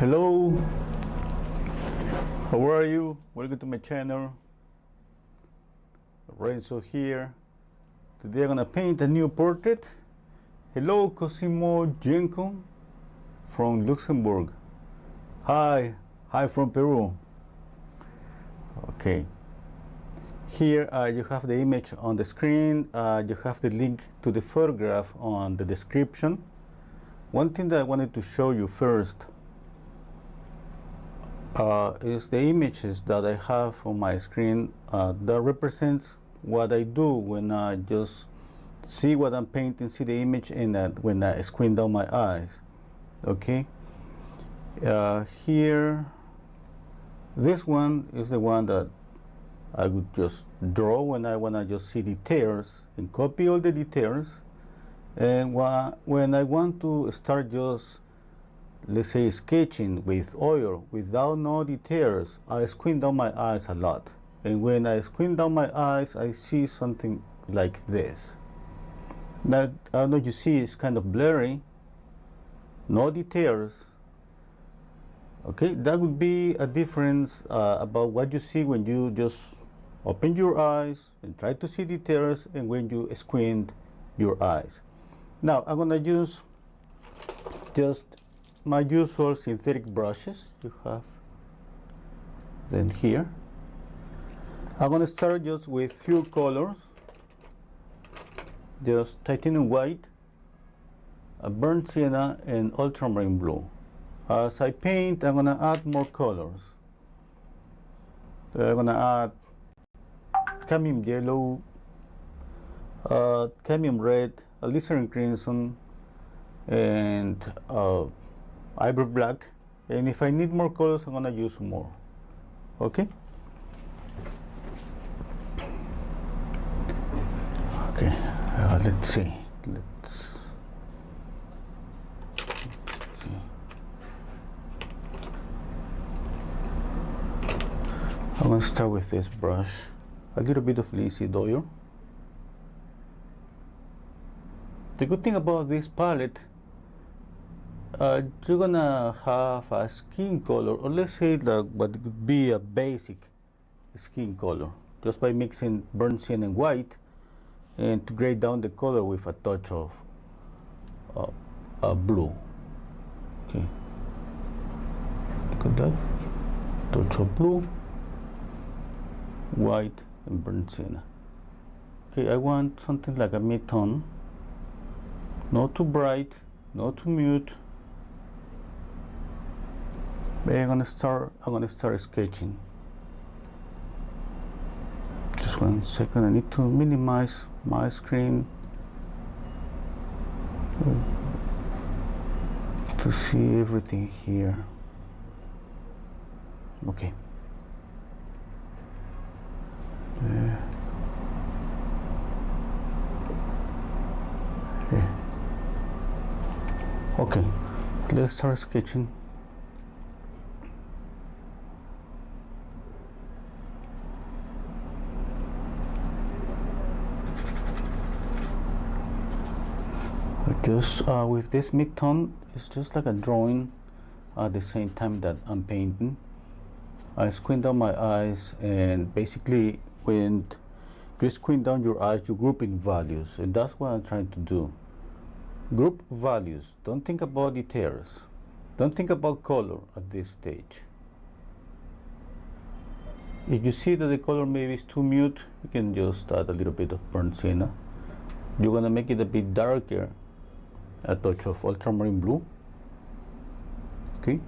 Hello, how are you? Welcome to my channel. Renzo here. Today I'm gonna paint a new portrait. Hello, Cosimo Genco from Luxembourg. Hi from Peru. Okay. Here you have the image on the screen. You have the link to the photograph on the description. One thing that I wanted to show you first is the images that I have on my screen that represents what I do when I just see what I'm painting, see the image, and when I squint down my eyes. Okay. Here, this one is the one that I would just draw when I want to just see details and copy all the details. And when I want to start just, let's say, sketching with oil without no details, I squint down my eyes a lot. And when I squint down my eyes, I see something like this. Now, I don't know if you see, it's kind of blurry, no details. Okay, that would be a difference about what you see when you just open your eyes and try to see details, and when you squint your eyes. Now, I'm gonna use just my usual synthetic brushes you have then here. I'm gonna start just with few colors, just titanium white, a burnt sienna, and ultramarine blue. As I paint, I'm gonna add more colors. So I'm gonna add cadmium yellow, cadmium red, alizarin crimson, and ivory black. And if I need more colors, I'm gonna use more. Okay. Okay. Let's see. I'm going to start with this brush, a little bit of linseed oil. The good thing about this palette, you're going to have a skin color, or let's say that what could be a basic skin color, just by mixing burnt sienna and white, and to grade down the color with a touch of blue. Okay, look at that, touch of blue, white, and burnt sienna. Okay, I want something like a mid-tone, not too bright, not too mute. But I'm gonna start sketching. Just 1 second. I need to minimize my screen to see everything here. Okay. Okay, let's start sketching. Just with this mid-tone, it's just like a drawing at the same time that I'm painting. I squint down my eyes, and basically when you squint down your eyes, you group in values, and that's what I'm trying to do. Group values. Don't think about details. Don't think about color at this stage. If you see that the color maybe is too mute, you can just add a little bit of burnt sienna. You're gonna make it a bit darker, a touch of ultramarine blue. Okay.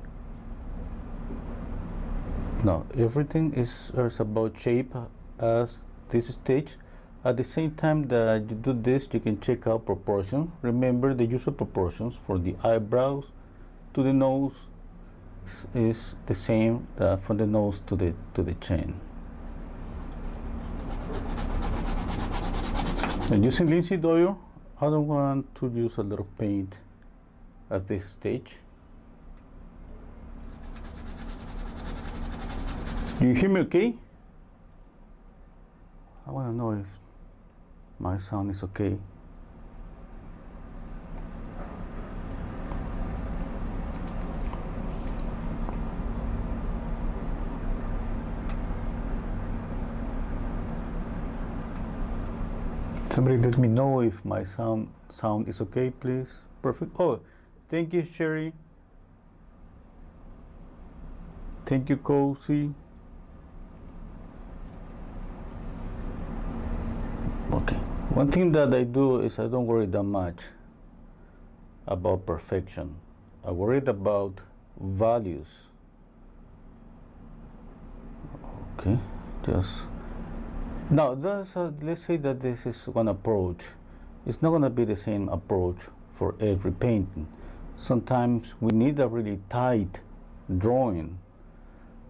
Now everything is about shape as this stage. At the same time that you do this, you can check out proportions. Remember, the usual proportions for the eyebrows to the nose is the same from the nose to the chin. And using linseed oil, I don't want to use a lot of paint at this stage. Do you hear me okay? I want to know if my sound is okay. Somebody let me know if my sound is okay, please. Perfect. Oh, thank you, Sherry. Thank you, Cozy. Okay. One thing that I do is I don't worry that much about perfection. I worried about values. Okay, just now that's let's say that this is one approach. It's not going to be the same approach for every painting. Sometimes we need a really tight drawing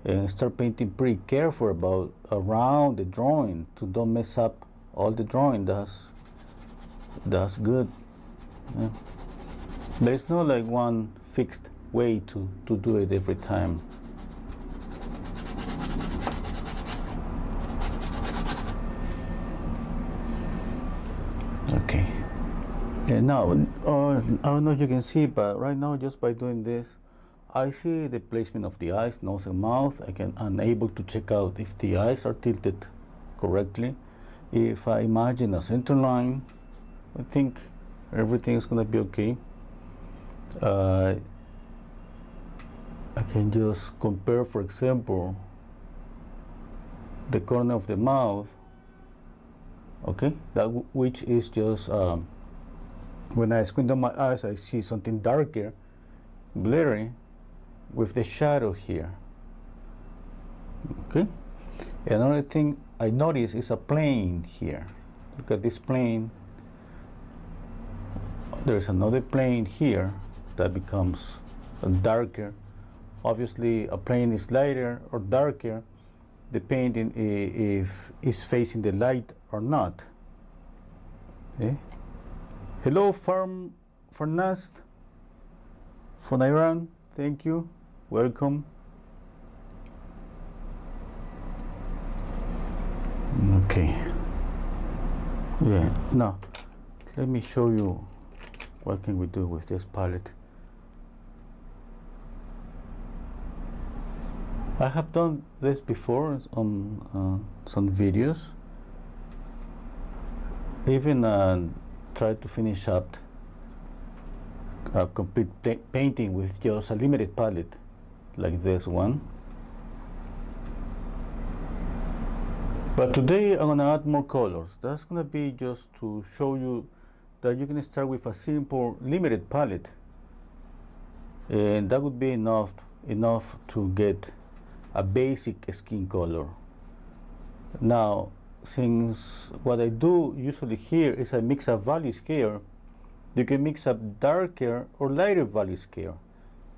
and start painting pretty careful about around the drawing to don't mess up all the drawing. That's good. Yeah. There is no like one fixed way to do it every time. Okay. And now, I don't know if you can see, but right now, just by doing this, I see the placement of the eyes, nose, and mouth. I'm able to check out if the eyes are tilted correctly. If I imagine a center line, I think everything is going to be okay. I can just compare, for example, the corner of the mouth, okay, which is just when I squint on my eyes, I see something darker, blurry, with the shadow here. Okay. Another thing I notice is a plane here. Look at this plane. There's another plane here that becomes darker. Obviously, a plane is lighter or darker depending if it's facing the light or not. Okay. Hello, Farnaz from Iran. Thank you. Welcome. Okay. Yeah. Now, let me show you what can we do with this palette. I have done this before on some videos. Even tried to finish up a complete painting with just a limited palette, like this one. But today I'm gonna add more colors. That's gonna be just to show you that you can start with a simple limited palette, and that would be enough to get a basic skin color. Now, since what I do usually here is I mix up values here, you can mix up darker or lighter values here.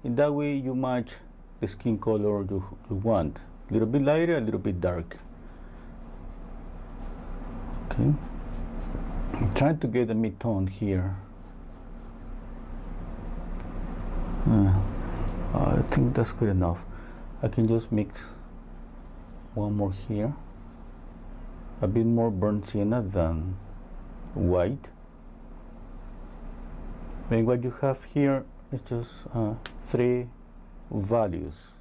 In that way you match the skin color you want. A little bit lighter, a little bit dark. Okay. I'm trying to get a mid-tone here. I think that's good enough. I can just mix one more here. A bit more burnt sienna than white. And what you have here is just 3 values.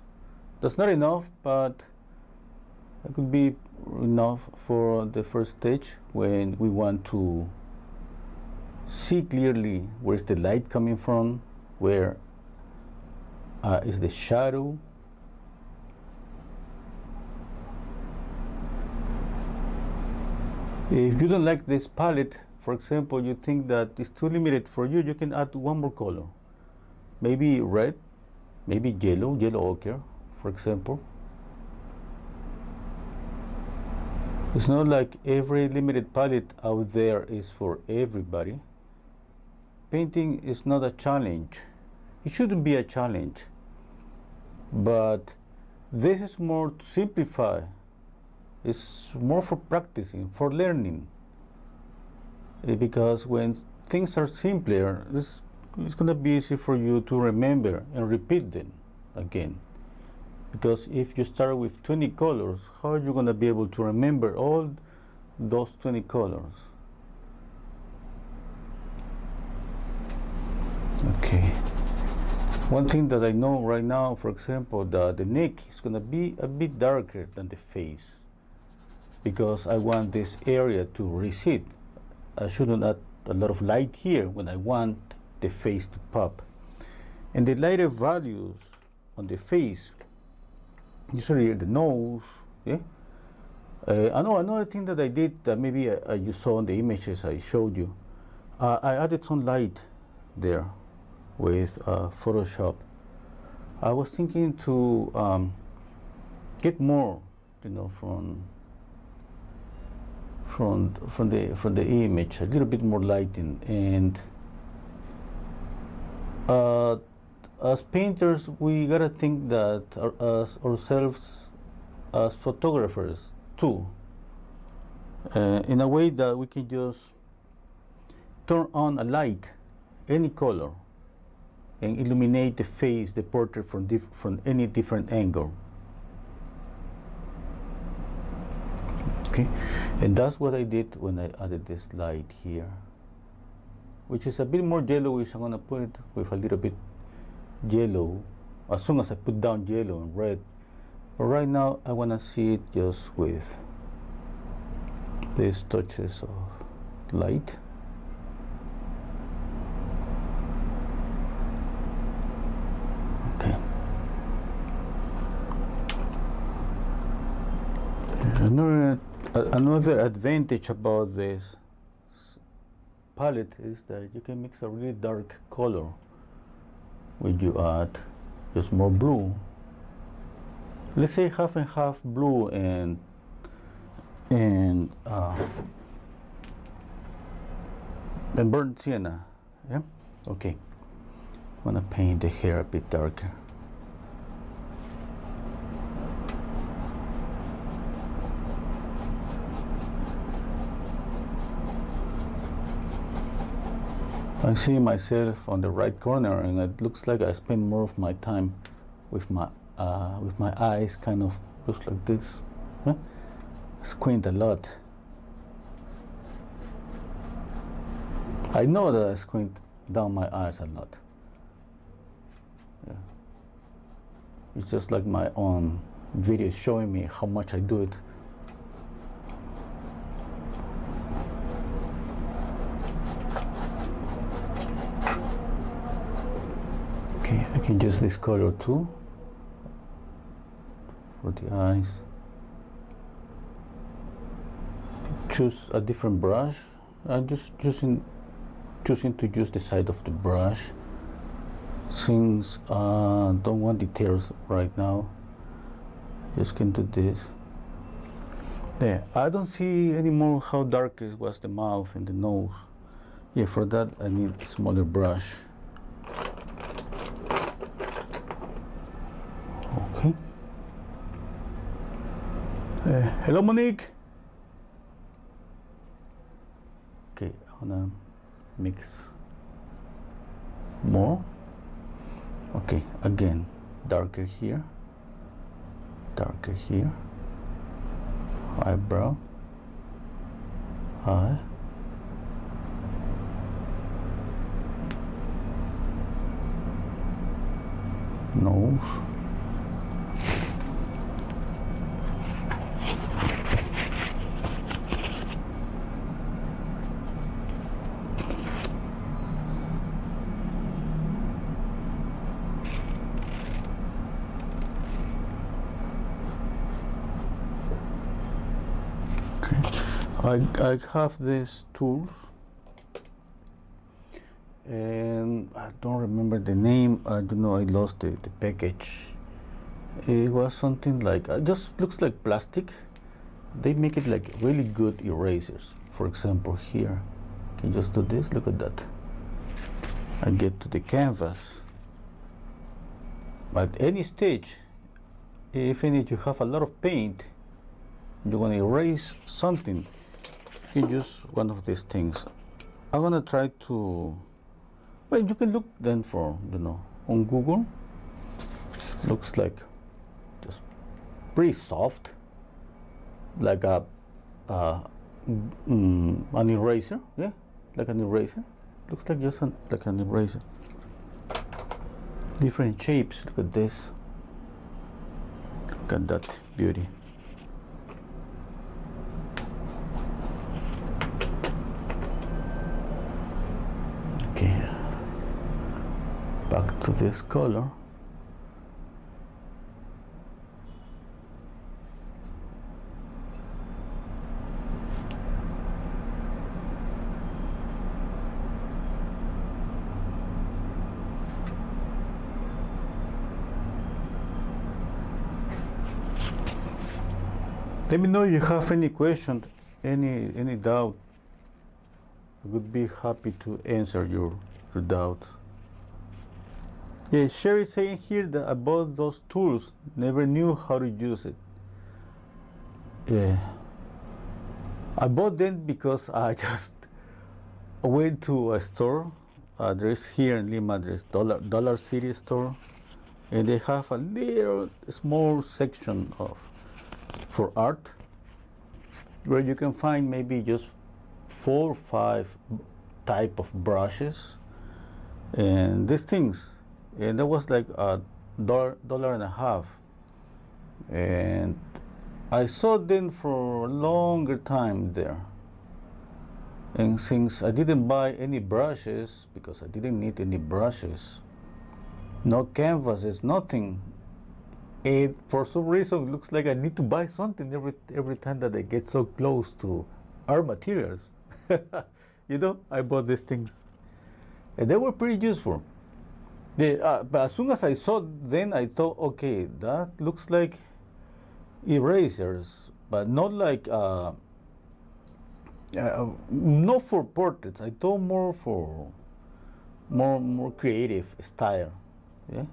That's not enough, but it could be enough for the first stage when we want to see clearly where's the light coming from, where is the shadow. If you don't like this palette, for example, you think that it's too limited for you, you can add one more color. Maybe red, maybe yellow ochre, for example. It's not like every limited palette out there is for everybody. Painting is not a challenge. It shouldn't be a challenge. But this is more to simplify. It's more for practicing, for learning. Because when things are simpler, it's going to be easy for you to remember and repeat them again. Because if you start with 20 colors, how are you going to be able to remember all those 20 colors? Okay. One thing that I know right now, for example, that the neck is going to be a bit darker than the face, because I want this area to recede. I shouldn't add a lot of light here when I want the face to pop. And the lighter values on the face, usually the nose, yeah. I know another thing that I did that maybe you saw in the images I showed you. I added some light there with Photoshop. I was thinking to get more, you know, from the image, a little bit more lighting. And as painters, we gotta think that as ourselves as photographers too, in a way that we can just turn on a light, any color, and illuminate the face, the portrait from any different angle. Okay, and that's what I did when I added this light here, which is a bit more yellowish. I'm gonna put it with a little bit yellow as soon as I put down yellow and red. But right now I wanna see it just with these touches of light. Okay. Another advantage about this palette is that you can mix a really dark color when you add just more blue. Let's say half and half blue and burnt sienna. Yeah. Okay. I'm gonna paint the hair a bit darker. I see myself on the right corner, and it looks like I spend more of my time with my eyes kind of just like this. Yeah? Squint a lot. I know that I squint down my eyes a lot. Yeah. It's just like my own video showing me how much I do it. Okay, I can use this color too for the eyes. Choose a different brush. I'm just choosing to use the side of the brush since I don't want details right now. Just can do this. There, I don't see anymore how dark it was the mouth and the nose. Yeah, for that I need a smaller brush. Okay. Hello, Monique. Okay, I'm gonna mix more. Okay, again, darker here, eyebrow, eye, nose, I have these tools, and I don't remember the name. I don't know, I lost the package. It was something like, it just looks like plastic. They make it like really good erasers. For example, here, can you just do this? Look at that. I get to the canvas. At any stage, even if you have a lot of paint, you want to erase something, you can use one of these things. I'm gonna try to, well, you can look then for, you know, on Google. Looks like just pretty soft, like an eraser. Yeah, like an eraser. Looks like just like an eraser. Different shapes. Look at this. Look at that beauty. of this color. Let me know if you have any question, any doubt. I would be happy to answer your doubt. Yeah, Sherry saying here that I bought those tools, never knew how to use it. Yeah, I bought them because I just went to a store. There's here in Lima, there's Dollar City store, and they have a little small section for art, where you can find maybe just 4 or 5 type of brushes and these things, and that was like $1.50, and I saw them for a longer time there. And since I didn't buy any brushes, because I didn't need any brushes, no canvases, nothing, it for some reason looks like I need to buy something every time that I get so close to art materials. You know, I bought these things, and they were pretty useful. But as soon as I saw them, I thought, okay, that looks like erasers, but not like not for portraits. I thought more for more creative style. Yeah.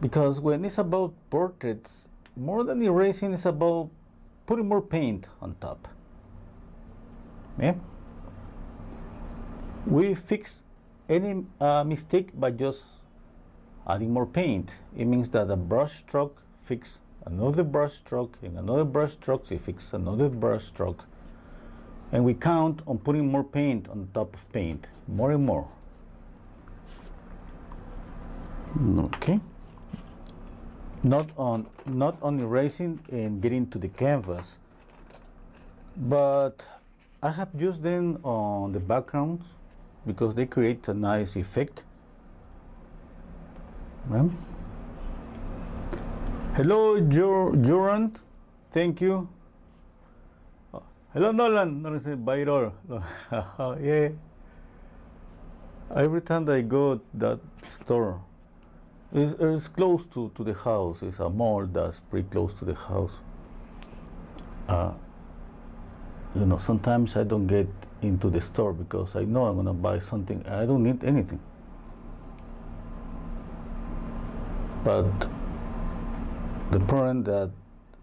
Because when it's about portraits, more than erasing, it's about putting more paint on top. Yeah? We fix any mistake by just adding more paint. It means that a brush stroke fix another brush stroke, and another brush stroke, so it fix another brush stroke. And we count on putting more paint on top of paint, more and more. Okay. Not on erasing and getting to the canvas, but I have used them on the backgrounds because they create a nice effect. Hello, Joran, thank you. Hello, Nolan. Nolan said, buy it all. Yeah. Every time I go to that store, it's close to the house. It's a mall that's pretty close to the house. You know, sometimes I don't get into the store because I know I'm gonna buy something. I don't need anything. But the problem that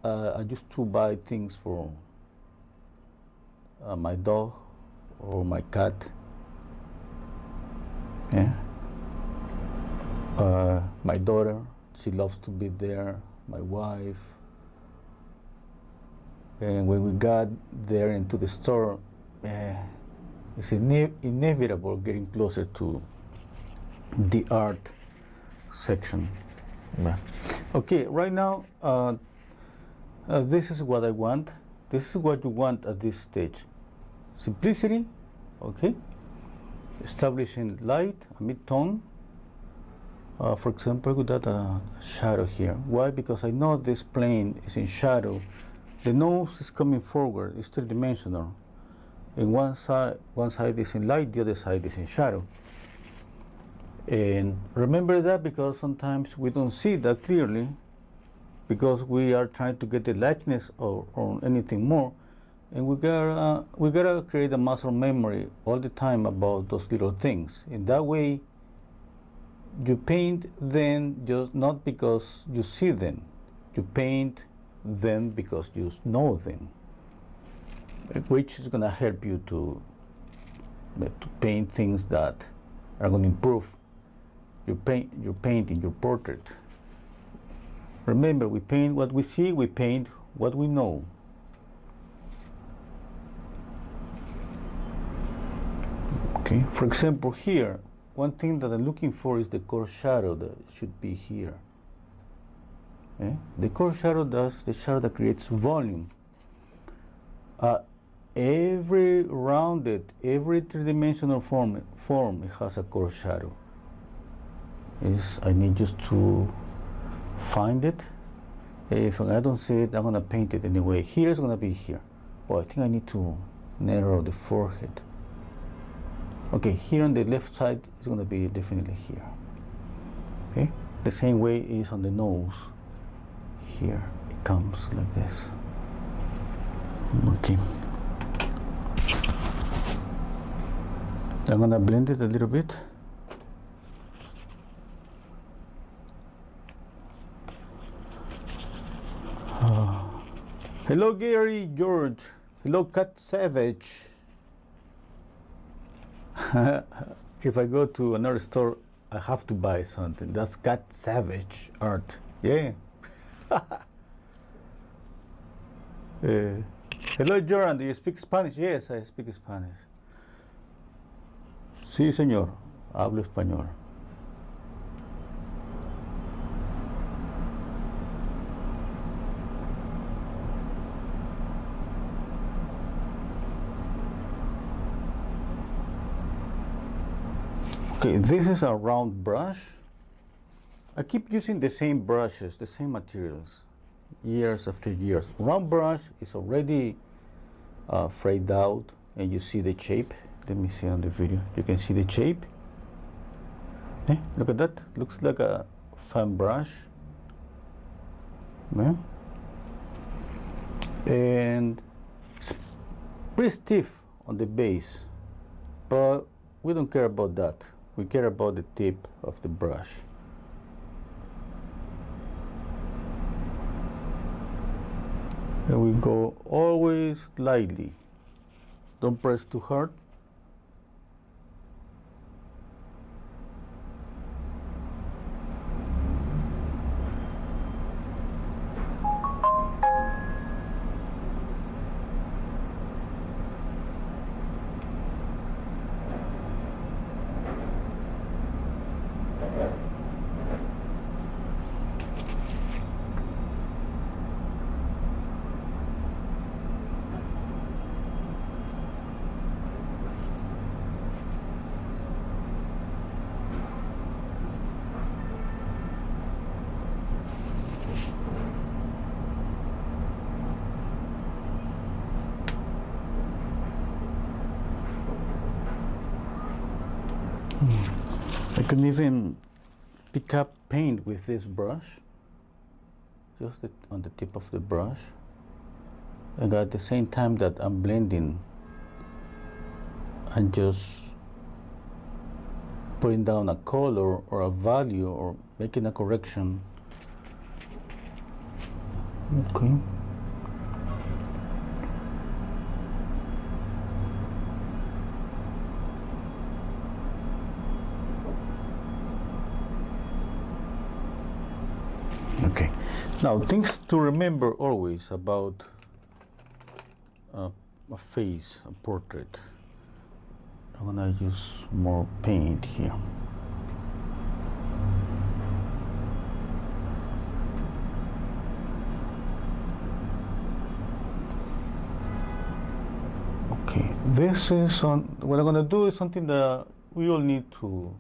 I used to buy things for my dog or my cat. Yeah. My daughter, she loves to be there, my wife. And when we got there into the store, it's inevitable getting closer to the art section. Yeah. Okay, right now, this is what I want. This is what you want at this stage. Simplicity, okay? Establishing light, a mid-tone. For example, with that shadow here. Why? Because I know this plane is in shadow. The nose is coming forward, it's three-dimensional. And one side is in light, the other side is in shadow. And remember that because sometimes we don't see that clearly because we are trying to get the lightness or anything more. And we gotta create a muscle memory all the time about those little things. In that way, you paint them just not because you see them. You paint them because you know them, which is gonna help you to paint things that are gonna improve your painting, your portrait. Remember, we paint what we see, we paint what we know. Okay, for example, here, one thing that I'm looking for is the core shadow that should be here. Okay? The core shadow does the shadow that creates volume. Every rounded, every three-dimensional form, it has a core shadow. is I need just to find it. If I don't see it, I'm gonna paint it anyway. Here is gonna be here. Oh, I think I need to narrow the forehead. Okay, here on the left side is gonna be definitely here. Okay, the same way is on the nose. Here it comes like this. Okay, I'm gonna blend it a little bit. Hello Gary, George. Hello Cat Savage. If I go to another store, I have to buy something. That's Cat Savage art. Yeah. Hello Joran, do you speak Spanish? Yes, I speak Spanish. Sí, señor. Hablo español. Okay, this is a round brush. I keep using the same brushes, the same materials, years after years. Round brush is already frayed out, and you see the shape. Let me see on the video. You can see the shape. Look at that. Looks like a fan brush. And it's pretty stiff on the base, but we don't care about that. We care about the tip of the brush. And we go always lightly. Don't press too hard. I can even pick up paint with this brush, just on the tip of the brush, and at the same time that I'm blending, I'm just putting down a color or a value or making a correction. Okay. Okay, now things to remember always about a face, a portrait. I'm gonna use more paint here. Okay, this is what I'm gonna do is something that we all need to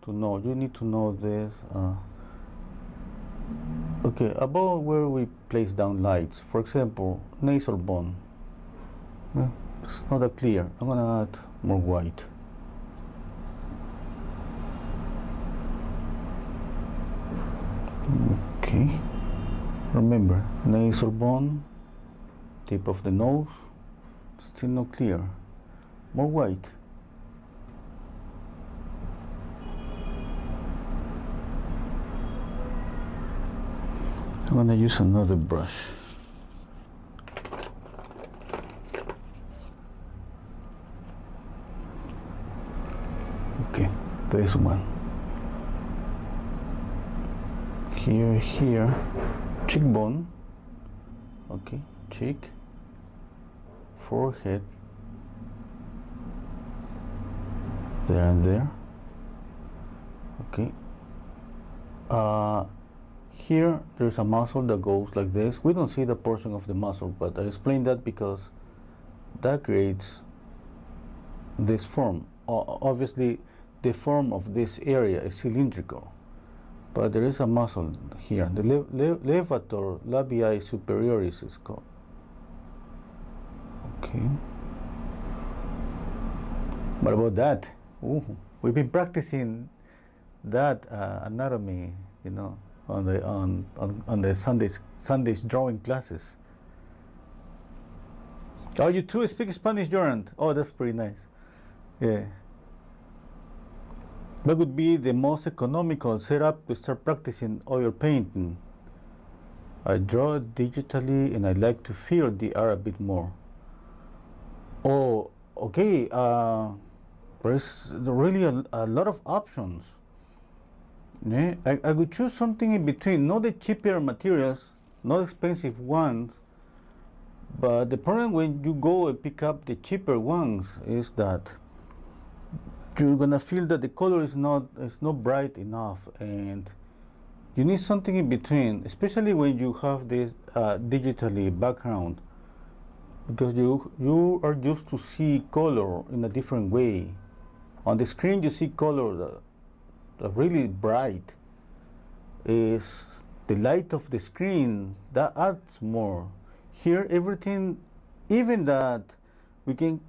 know. You need to know this. Okay, about where we place down lights. For example, nasal bone. It's not that clear. I'm gonna add more white. Okay. Remember, nasal bone, tip of the nose, still not clear. More white. I'm gonna use another brush. Okay, this one. Here, cheekbone. Okay, cheek, forehead, there and there. Okay. Here there's a muscle that goes like this. We don't see the portion of the muscle, but I explain that because that creates this form. Obviously, the form of this area is cylindrical, but there is a muscle here. The levator labii superioris is called. Okay. What about that? Ooh, we've been practicing that anatomy, you know, on the Sundays drawing classes. Oh, you too speak Spanish, Jordan? Oh, that's pretty nice. Yeah. What would be the most economical setup to start practicing oil painting? I draw digitally and I like to feel the art a bit more. Oh, okay. There's really a lot of options. Yeah? I would choose something in between, not the cheaper materials, not expensive ones, but the problem when you go and pick up the cheaper ones is that you're gonna feel that the color is not bright enough, and you need something in between, especially when you have this digitally background, because you are used to see color in a different way. On the screen you see color that really bright. Is the light of the screen that adds more. Here everything, even that we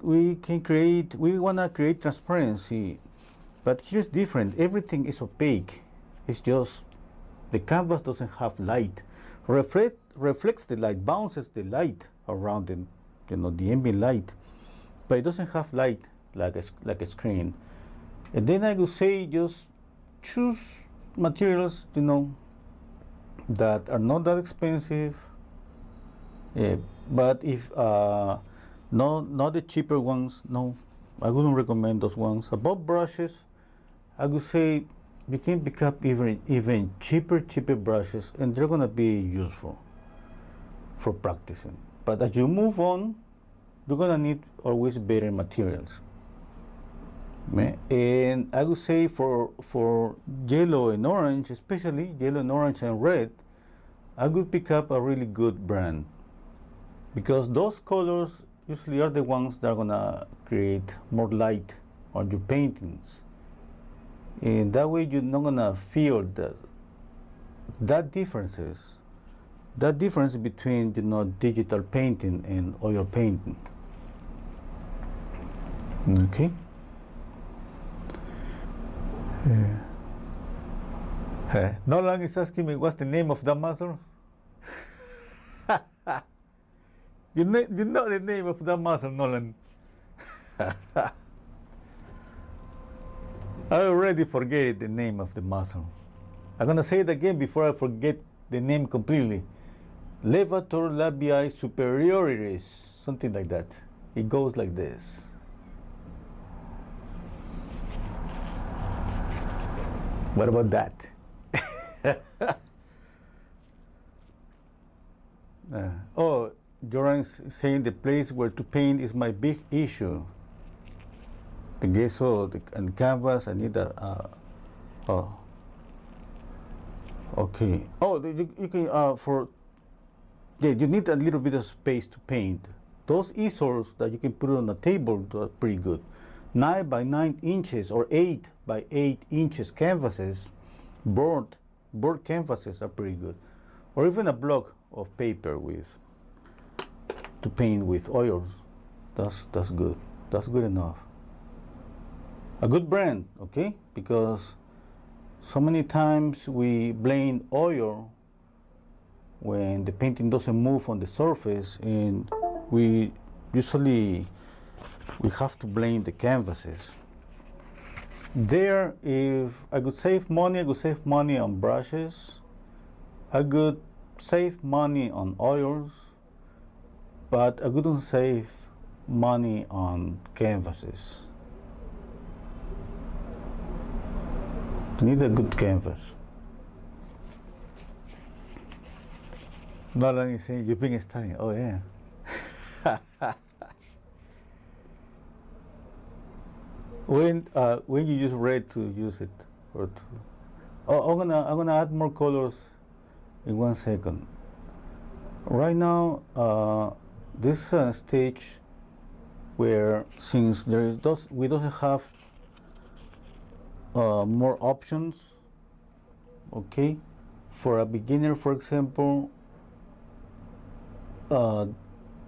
wanna create transparency, but here's different. Everything is opaque. It's just the canvas doesn't have light. Reflects the light, bounces the light around them, you know, the ambient light, but it doesn't have light like a screen. And then I would say just choose materials, you know, that are not that expensive. But if not the cheaper ones, no, I wouldn't recommend those ones. About brushes, I would say you can pick up even cheaper brushes, and they're gonna be useful for practicing. But as you move on, you're gonna need always better materials. And I would say for yellow and orange, especially yellow and orange and red, I would pick up a really good brand, because those colors usually are the ones that are gonna create more light on your paintings. And that way you're not gonna feel that difference between, you know, digital painting and oil painting. Okay. Nolan is asking me what's the name of that muscle. You know the name of that muscle, Nolan. I already forget the name of the muscle. I'm gonna say it again before I forget the name completely. Levator labii superioris, something like that. It goes like this. What about that? Oh, Joran's saying the place where to paint is my big issue. The gesso and canvas, I need a. Oh. Okay. Oh, you can you need a little bit of space to paint. Those easels that you can put on a table are pretty good. 9 by 9 inches or 8 by 8 inches canvases, board canvases are pretty good. Or even a block of paper to paint with oils. That's good. That's good enough. A good brand, okay? Because so many times we blame oil when the painting doesn't move on the surface, and we have to blame the canvases. There, if I could save money, I could save money on brushes. I could save money on oils, but I couldn't save money on canvases. You need a good canvas. Not only saying you've been studying. Oh yeah. When you use red to use it, or to, oh, I'm gonna add more colors in 1 second. Right now, this is a stage, where since we doesn't have more options. Okay, for a beginner, for example,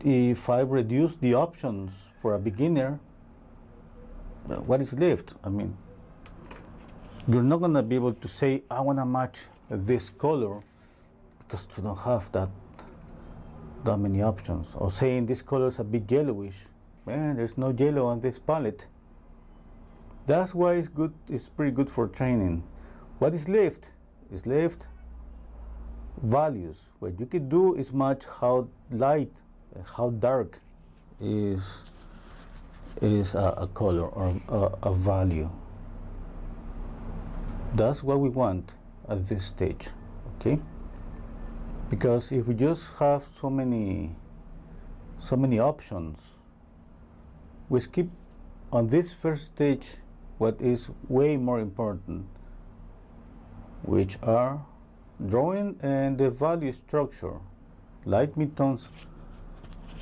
if I reduce the options for a beginner, what is left? I mean, you're not gonna be able to say, I wanna match this color, because you don't have that many options. Or saying this color is a bit yellowish. Man, there's no yellow on this palette. That's why it's good. It's pretty good for training. What is left? Is left values. What you can do is match how light, how dark is a color or a value. That's what we want at this stage, okay? Because if we just have so many options, we skip on this first stage what is way more important, which are drawing and the value structure, light, midtones,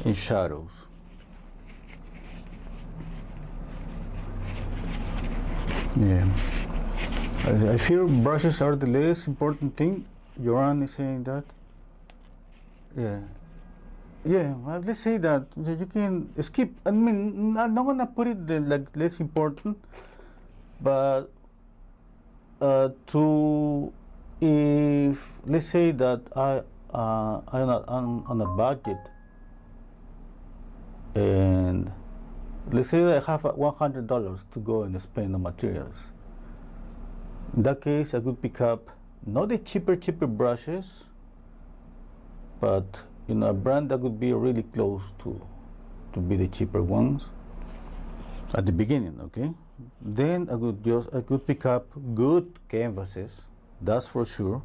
and shadows. Yeah, I feel brushes are the least important thing. Joran is saying that. Yeah. Yeah, well, let's say that you can skip. I mean, I'm not gonna put it like less important, but to, if let's say that I'm on a budget, and let's say that I have $100 to go and spend on materials. In that case, I could pick up not the cheaper brushes, but a brand that would be really close to be the cheaper ones at the beginning. Okay, then I could pick up good canvases, that's for sure.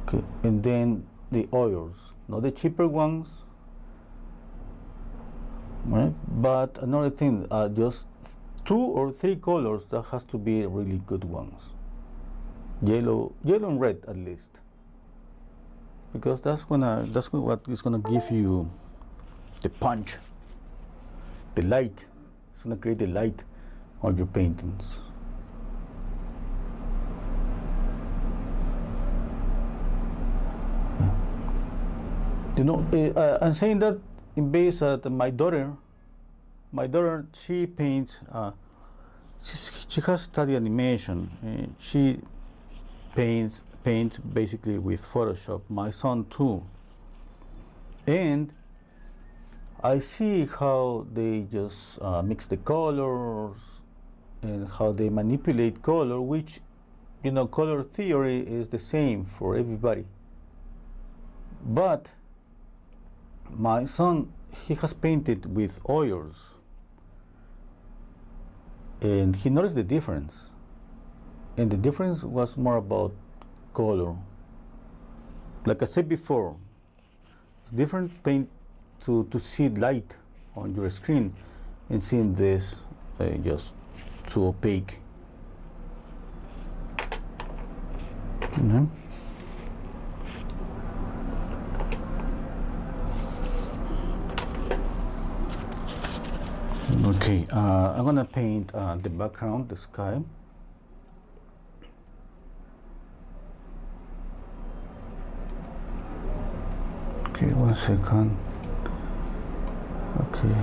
Okay, and then the oils, not the cheaper ones, right? But another thing, just 2 or 3 colors that has to be really good ones, yellow and red at least, because that's what is gonna give you the punch, the light. It's gonna create the light on your paintings. I'm saying that in base at my daughter, she paints. She has studied animation. She paints basically with Photoshop. My son too, and I see how they just mix the colors and how they manipulate color, which color theory is the same for everybody. But my son, he has painted with oils, and he noticed the difference, and the difference was more about color. Like I said before, it's different paint to see light on your screen and seeing this just too opaque. Okay, I'm gonna paint the background, the sky. Okay, 1 second. Okay.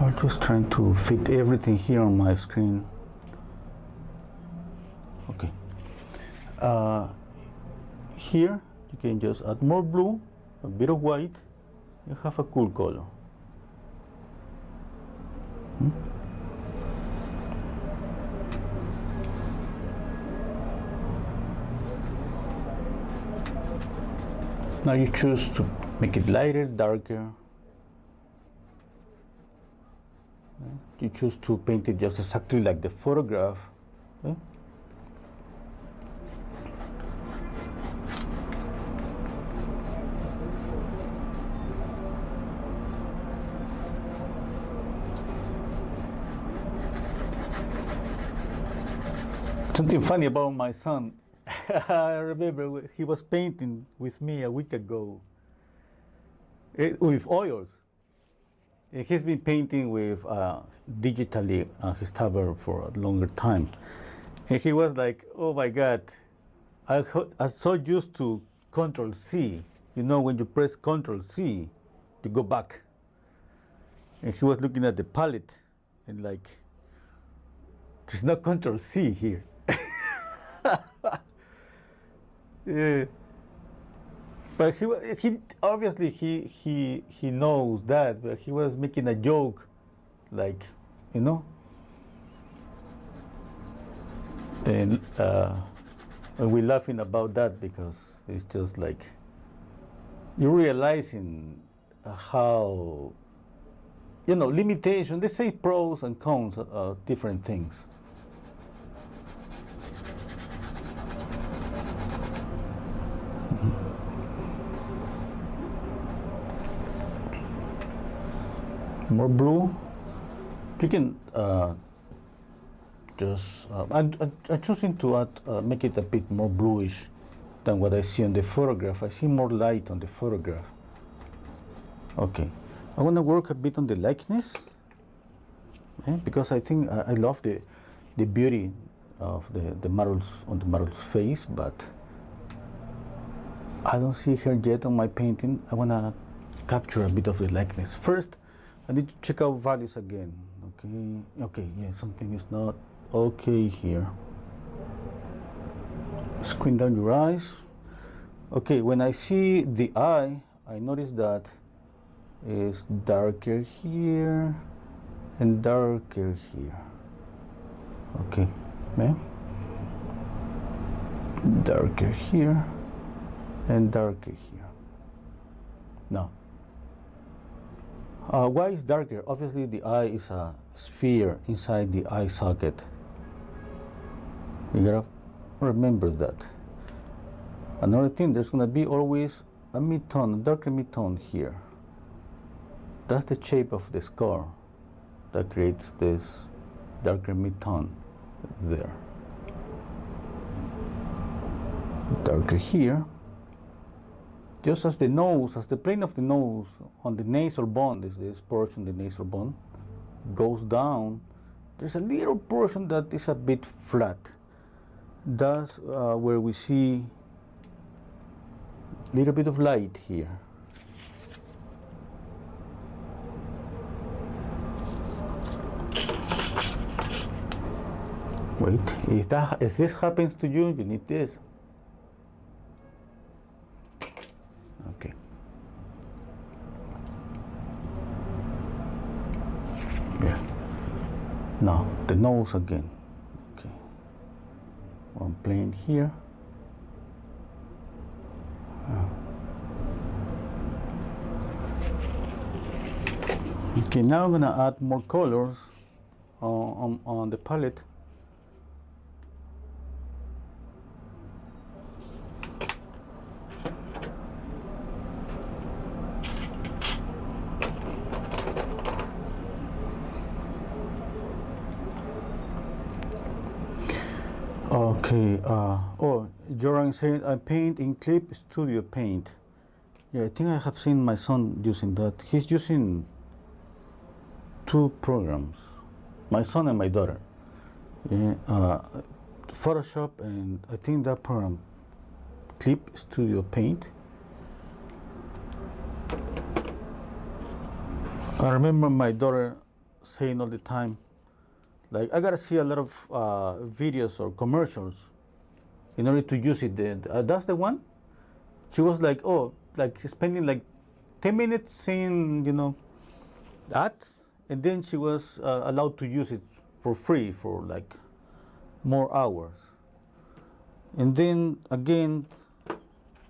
I'm just trying to fit everything here on my screen. Okay. Here you can just add more blue, a bit of white, you have a cool color. Now you choose to make it lighter, darker. You choose to paint it just exactly like the photograph. Okay? Something funny about my son. I remember he was painting with me a week ago, with oils. He's been painting with digitally his tablet for a longer time. And he was like, oh my God, I'm so used to Control C. You know, when you press Control C, you go back. And he was looking at the palette and like, there's no Control C here. Yeah. But he obviously he knows that, but he was making a joke, like, you know. And we're laughing about that because it's just like you're realizing how, you know, limitation. They say pros and cons are different things. More blue. You can just. I'm choosing to add, make it a bit more bluish than what I see on the photograph. I see more light on the photograph. Okay, I want to work a bit on the likeness, because I think I love the beauty of the models on the model's face, but I don't see her yet on my painting. I want to capture a bit of the likeness. First, I need to check out values again. Okay, yeah, something is not okay here. Squint down your eyes. Okay, when I see the eye, I notice that it's darker here and darker here. Okay, darker here and darker here. Now, why is darker? Obviously, the eye is a sphere inside the eye socket. You gotta remember that. Another thing, there's gonna be always a mid-tone, a darker mid-tone here. That's the shape of the scar that creates this darker mid-tone there. Darker here. Just as the nose, as the plane of the nose on the nasal bone, this portion, the nasal bone, goes down, there's a little portion that is a bit flat. That's where we see a little bit of light here. Wait, if this happens to you, you need this. Okay. Yeah. Now the nose again. Okay. One plane here. Okay, now I'm gonna add more colors on the palette. Okay, oh, Joran said I paint in Clip Studio Paint. Yeah, I think I have seen my son using that. He's using two programs, my son and my daughter. Yeah, Photoshop and I think that program, Clip Studio Paint. I remember my daughter saying all the time, like, I gotta see a lot of videos or commercials in order to use it. That's the one. She was like, oh, like spending like 10 minutes seeing, you know, ads, and then she was allowed to use it for free for like more hours. And then again,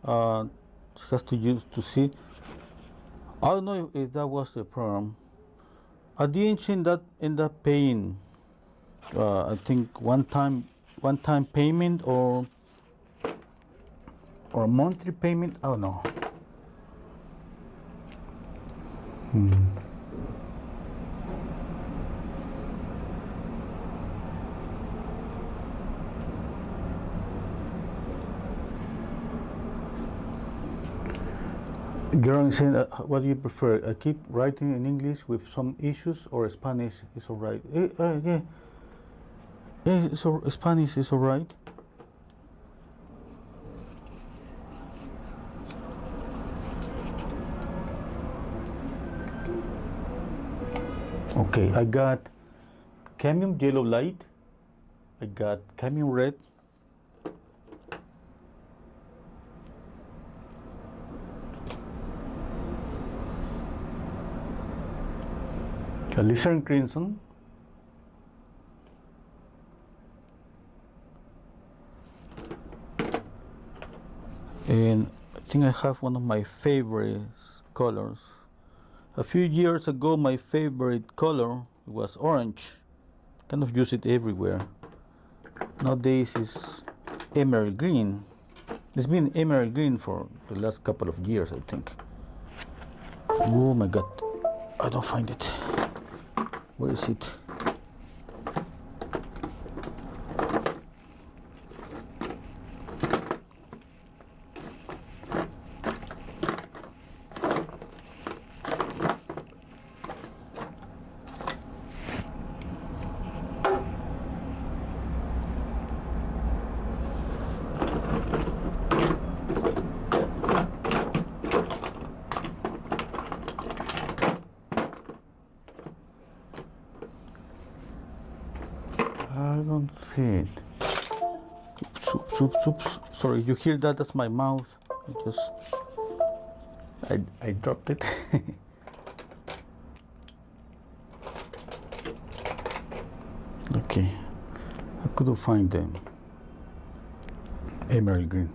she has to use to see. I don't know if that was the program. At the end, she ended up paying. I think one time payment or monthly payment. I don't know. Jerome is saying, what do you prefer? I keep writing in English with some issues, or Spanish is alright? Yeah, so Spanish is alright. Okay, I got cadmium yellow light. I got cadmium red. Alizarin crimson. And I think I have one of my favorite colors. A few years ago, my favorite color was orange. Kind of use it everywhere. Nowadays it's emerald green. It's been emerald green for the last couple of years, I think. Oh my god, I don't find it. Where is it? I don't see it. Oops. Sorry, you hear that? That's my mouth. I dropped it. Okay, I couldn't find them. Emerald green.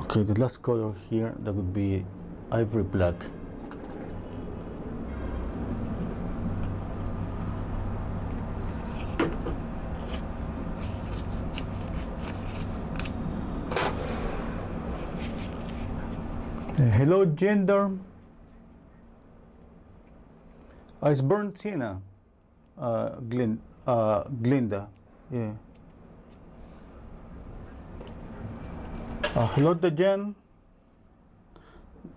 Okay, the last color here, that would be ivory black. Hello, gender. It's burnt sienna. Glinda. Yeah. Hello, Dajan.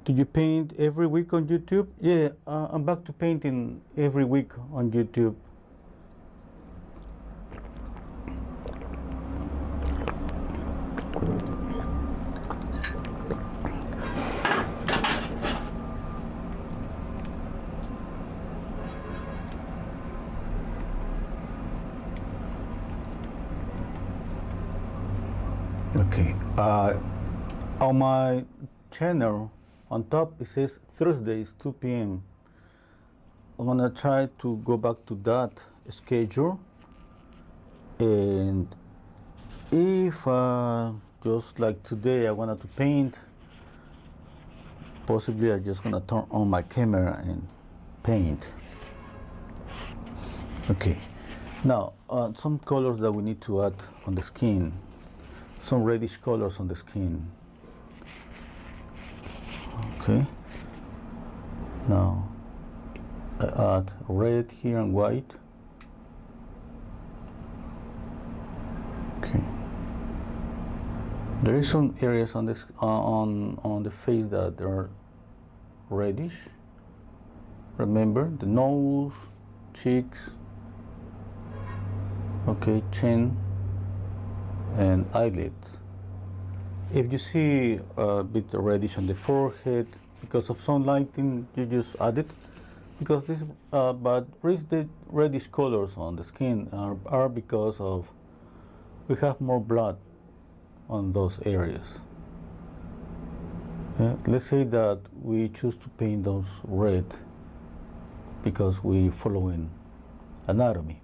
Do you paint every week on YouTube? Yeah, I'm back to painting every week on YouTube. Okay, on my channel on top it says Thursdays 2 p.m. I'm gonna try to go back to that schedule, and if just like today I wanted to paint, possibly I'm just gonna turn on my camera and paint. Okay, now some colors that we need to add on the skin. Some reddish colors on the skin. Okay. Now I add red here and white. Okay. There is some areas on this on the face that are reddish. Remember the nose, cheeks. Okay, chin and eyelids. If you see a bit reddish on the forehead because of some lighting, you just add it. Because this, but the reddish colors on the skin are because of we have more blood on those areas. Let's say that we choose to paint those red because we following anatomy.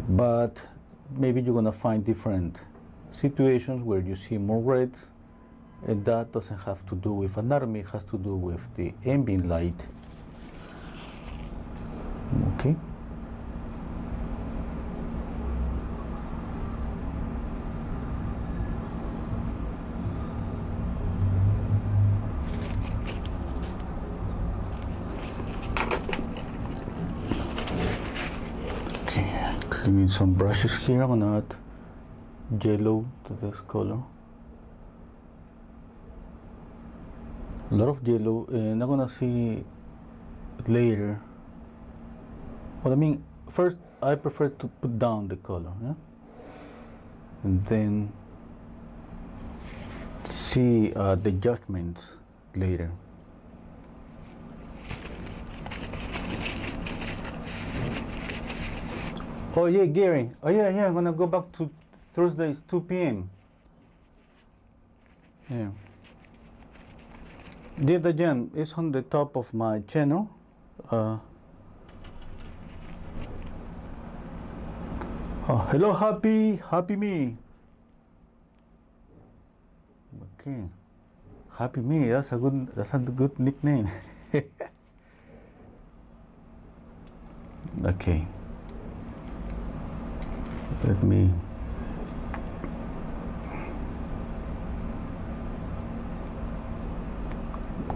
But maybe you're gonna find different situations where you see more reds, and that doesn't have to do with anatomy, it has to do with the ambient light. Okay. Cleaning some brushes here. I'm gonna add yellow to this color. a lot of yellow, and I'm gonna see it later. But I mean, first I prefer to put down the color, yeah? And then see the judgments later. Oh yeah, Gary. Oh yeah, I'm gonna go back to Thursdays 2 p.m. Yeah. Did again, it's on the top of my channel. Oh, hello, happy me. Okay, happy me. That's a good nickname. Okay. Let me.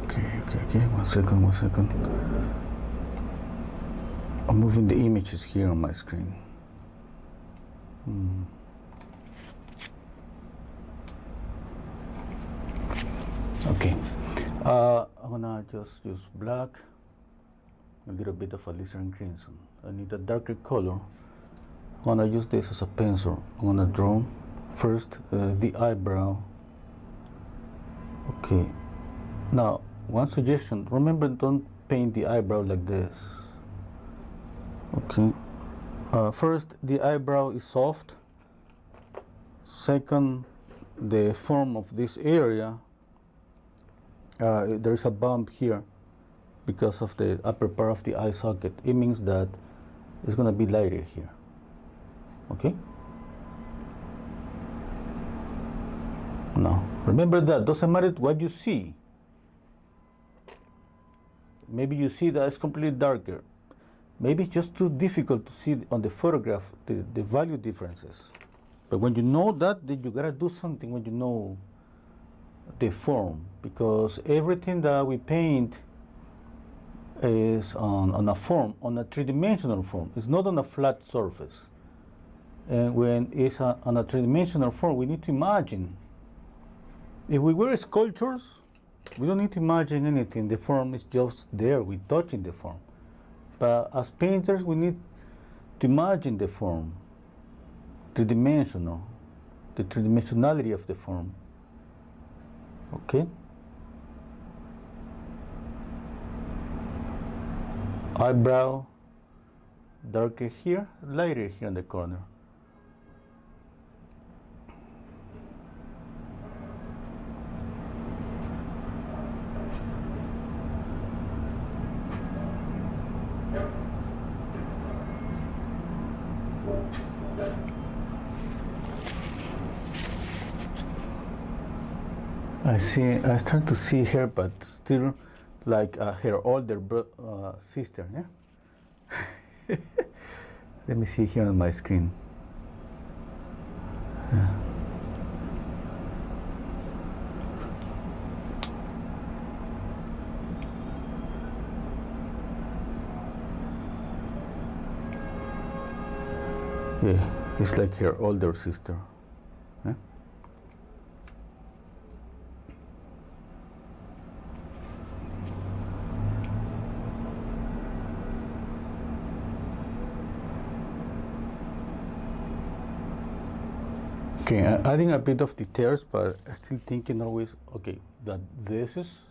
Okay. One second. I'm moving the images here on my screen. Okay. I'm gonna just use black, a little bit of alizarin crimson. I need a darker color. I'm gonna use this as a pencil. I'm gonna draw first the eyebrow. Okay. Now, one suggestion, remember, don't paint the eyebrow like this. Okay. First, the eyebrow is soft. Second, the form of this area, there is a bump here because of the upper part of the eye socket. It means that it's going to be lighter here. Okay? Now, remember that doesn't matter what you see. Maybe you see that it's completely darker. Maybe it's just too difficult to see on the photograph the value differences. But when you know that, then you gotta do something when you know the form, because everything that we paint is on a form, on a three-dimensional form. It's not on a flat surface. And when it's on a three-dimensional form, we need to imagine. If we were sculptures, we don't need to imagine anything. The form is just there. We're touching the form. But as painters, we need to imagine the form, three-dimensional, the three-dimensionality of the form. Okay? Eyebrow, darker here, lighter here in the corner. I start to see her, but still like her older sister, yeah? Let me see here on my screen. Yeah, it's like her older sister. Yeah? Okay, adding a bit of details, but still thinking always, okay, that this is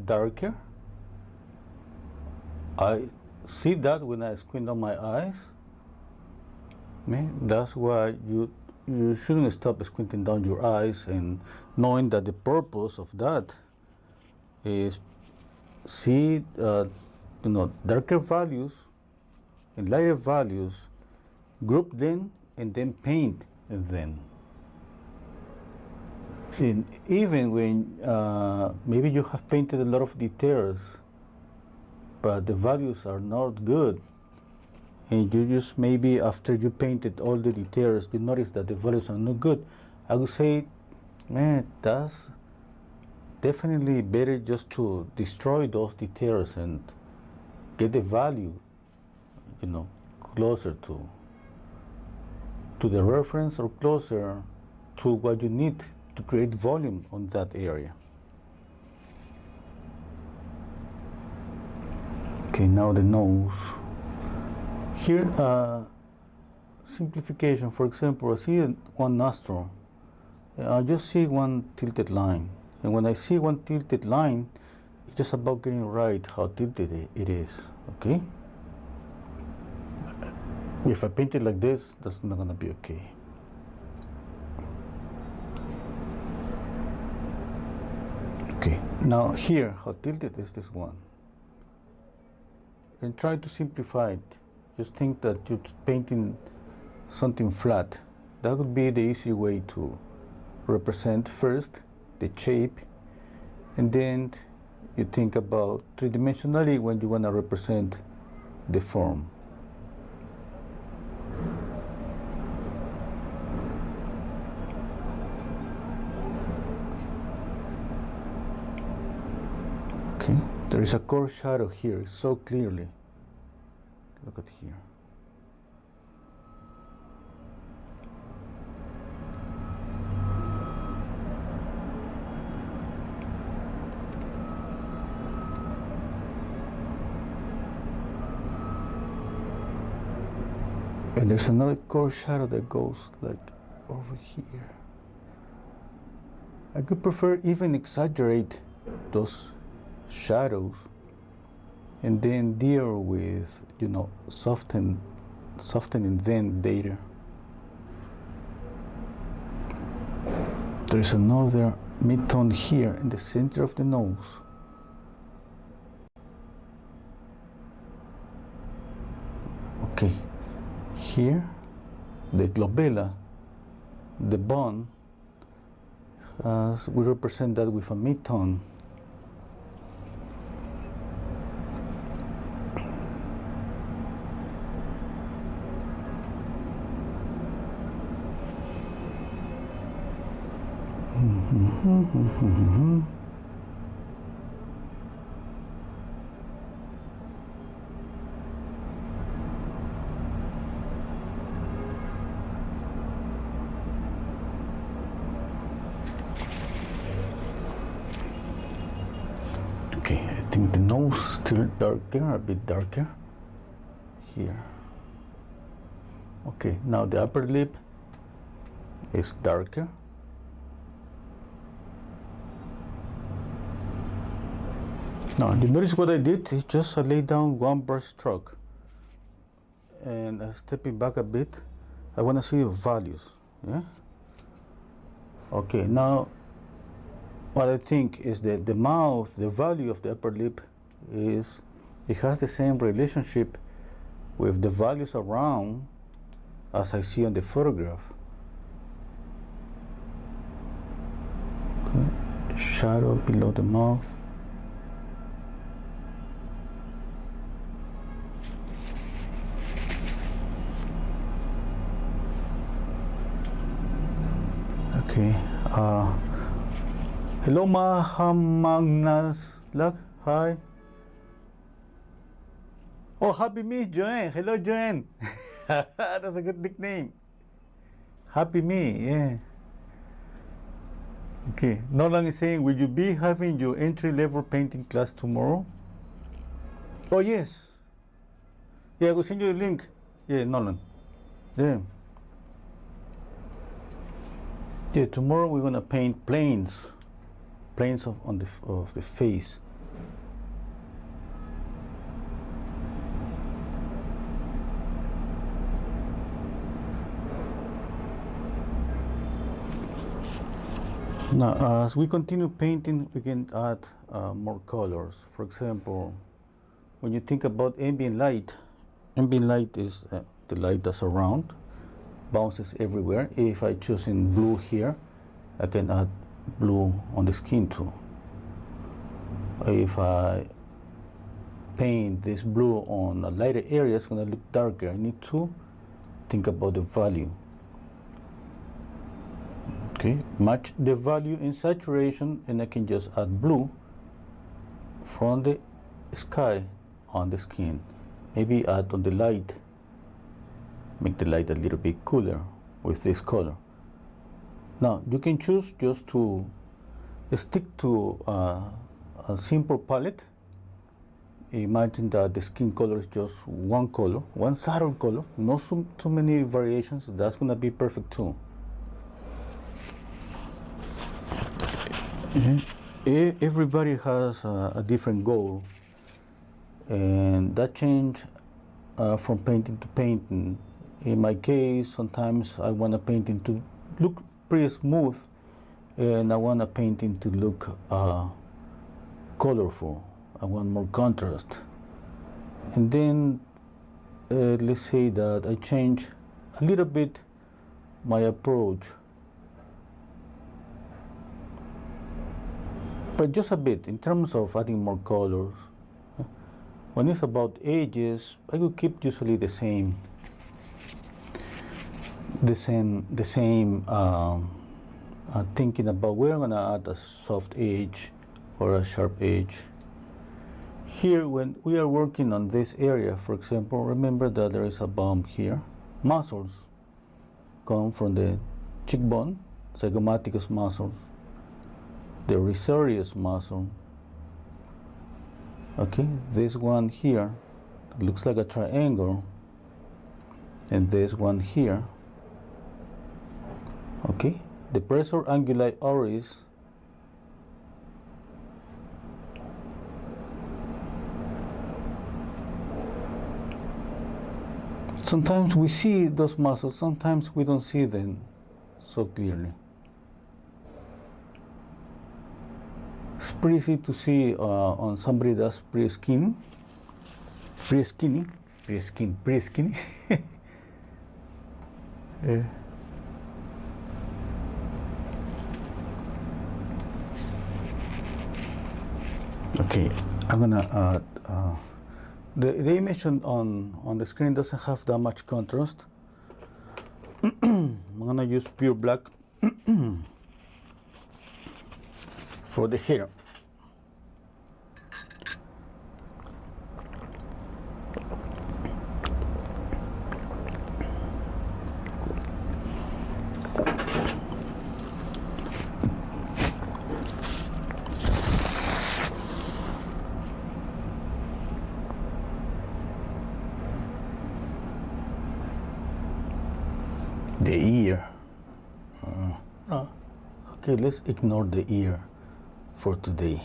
darker. I see that when I squint on my eyes. That's why you shouldn't stop squinting down your eyes, and knowing that the purpose of that is see darker values and lighter values, group them, and then paint them. And even when maybe you have painted a lot of details, but the values are not good, and you just maybe after you painted all the details, you notice that the values are not good, I would say, man, that's definitely better just to destroy those details and get the value, closer to the reference, or closer to what you need to create volume on that area. Okay, now the nose. Here, simplification. For example, I see one nostril. I just see one tilted line. And when I see one tilted line, it's just about getting right how tilted it is. Okay? If I paint it like this, that's not gonna be okay. Okay, now here, how tilted is this one? And try to simplify it. Just think that you're painting something flat. That would be the easy way to represent first the shape, and then you think about three-dimensionally when you want to represent the form. Okay, there is a core shadow here so clearly. Look at here. And there's another core shadow that goes like over here. I could prefer even exaggerate those shadows and then deal with, you know, softening them later. There's another mid-tone here in the center of the nose. Okay, here the glabella, the bone, we represent that with a mid-tone. Okay, I think the nose is still darker, a bit darker here. Okay, now the upper lip is darker. Now, you notice what I did is just I laid down one brush stroke, and stepping back a bit, I want to see the values. Yeah. Okay. Now, what I think is that the mouth, the value of the upper lip, is it has the same relationship with the values around as I see on the photograph. Okay. Shadow below the mouth. Okay. Hello, Mahamagnas. Hi. Oh, Happy Me, Joanne. Hello, Joanne. That's a good nickname. Happy Me, yeah. Okay. Nolan is saying, will you be having your entry-level painting class tomorrow? Oh, yes. Yeah, I will send you a link. Yeah, Nolan. Yeah. Yeah, tomorrow we're gonna paint planes of the face. Now, as we continue painting, we can add more colors. For example, when you think about ambient light is the light that's around, bounces everywhere. If I choose in blue here, I can add blue on the skin too. If I paint this blue on a lighter area, it's going to look darker. I need to think about the value. Okay, match the value in saturation, and I can just add blue from the sky on the skin. Maybe add on the light, make the light a little bit cooler with this color. Now you can choose just to stick to a simple palette imagine that the skin color is just one color, one subtle color, not too many variations. That's gonna be perfect too. Everybody has a different goal, and that change from painting to painting. In my case, sometimes I want a painting to look pretty smooth, and I want a painting to look colorful. I want more contrast. And then let's say that I change a little bit my approach, but just a bit in terms of adding more colors. When it's about edges, I will keep usually the same thinking about where I'm gonna add a soft edge or a sharp edge. Here, when we are working on this area, for example, remember that there is a bump here. Muscles come from the cheekbone, zygomaticus muscles, the serratus muscle. Okay, this one here looks like a triangle, and this one here. Okay, the depressor anguli oris sometimes we see those muscles, sometimes we don't see them so clearly. It's pretty easy to see on somebody that's pretty skinny. Yeah. Okay, I'm gonna add the image on the screen doesn't have that much contrast. I'm gonna use pure black for the hair. The ear. Okay, let's ignore the ear for today.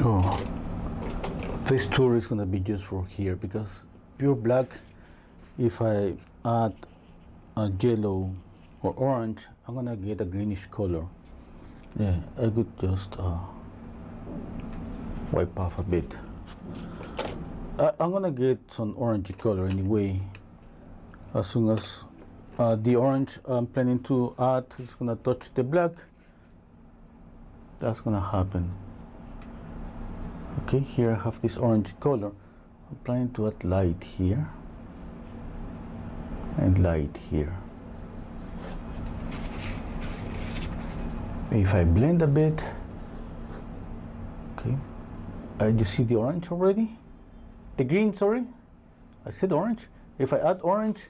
Oh, this tool is going to be used for here because pure black, if I add a yellow or orange, I'm going to get a greenish color. Yeah, I could just wipe off a bit. I'm going to get some orangey color anyway. As soon as the orange I'm planning to add is going to touch the black, that's going to happen. Okay, here I have this orange color. I'm planning to add light here and light here. If I blend a bit, okay, you see the orange already? The green, sorry, I said orange. If I add orange,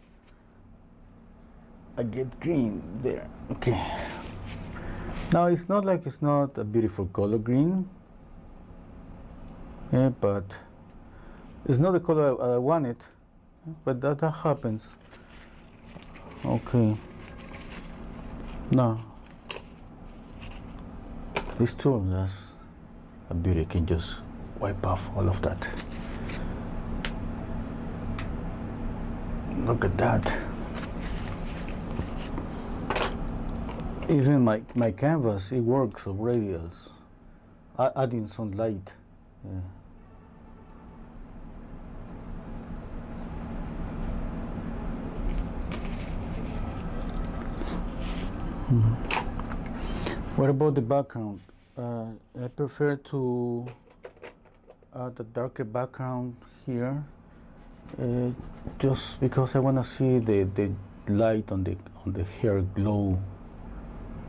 I get green there. Okay. Now it's not like it's not a beautiful color green. Yeah, but it's not the color I wanted, but that happens. Okay. Now, this tool, that's a beauty. I can just wipe off all of that. Look at that. Even my canvas, it works already as adding some light. Yeah. What about the background? I prefer to add a darker background here, just because I want to see the light on the hair glow,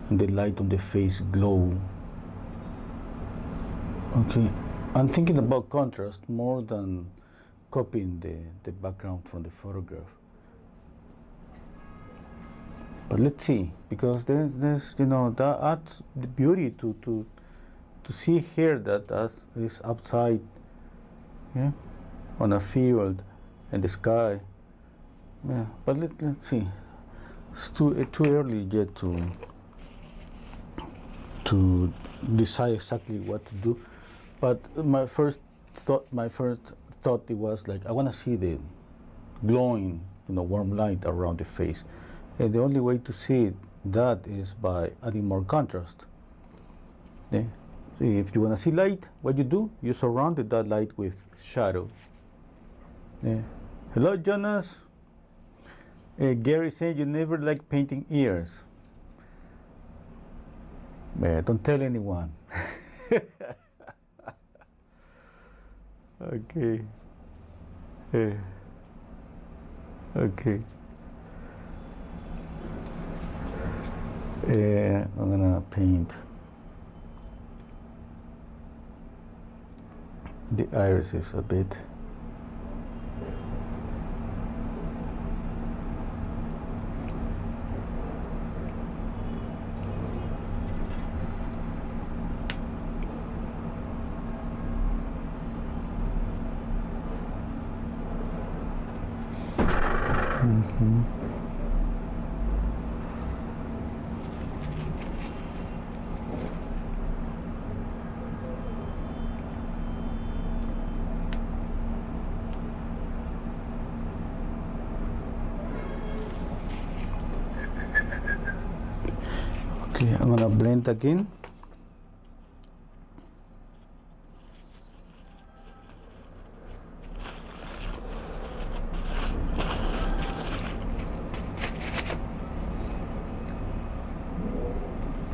and the light on the face glow. Okay, I'm thinking about contrast more than copying the background from the photograph. But let's see, because there's that adds the beauty to see here that is outside, yeah, on a field and the sky, yeah. But let's see. It's too early yet to decide exactly what to do. But my first thought it was like, I want to see the glowing, warm light around the face. And the only way to see that is by adding more contrast. Yeah. So if you want to see light, what you do, you surround that light with shadow. Yeah. Hello, Jonas. Gary said you never like painting ears. Don't tell anyone. Okay. Okay. I'm gonna paint the irises a bit. Okay, I'm gonna blend again.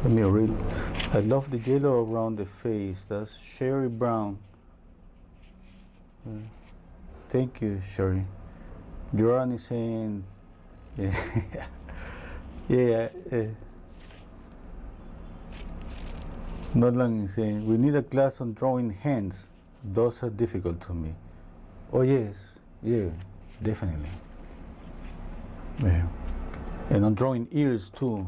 Let me read. I love the yellow around the face. That's Sherry Brown. Thank you, Sherry. Joran is saying, yeah, yeah. Nolan is saying, we need a class on drawing hands. Those are difficult to me. Oh yes, yeah, definitely. Yeah. And on drawing ears too.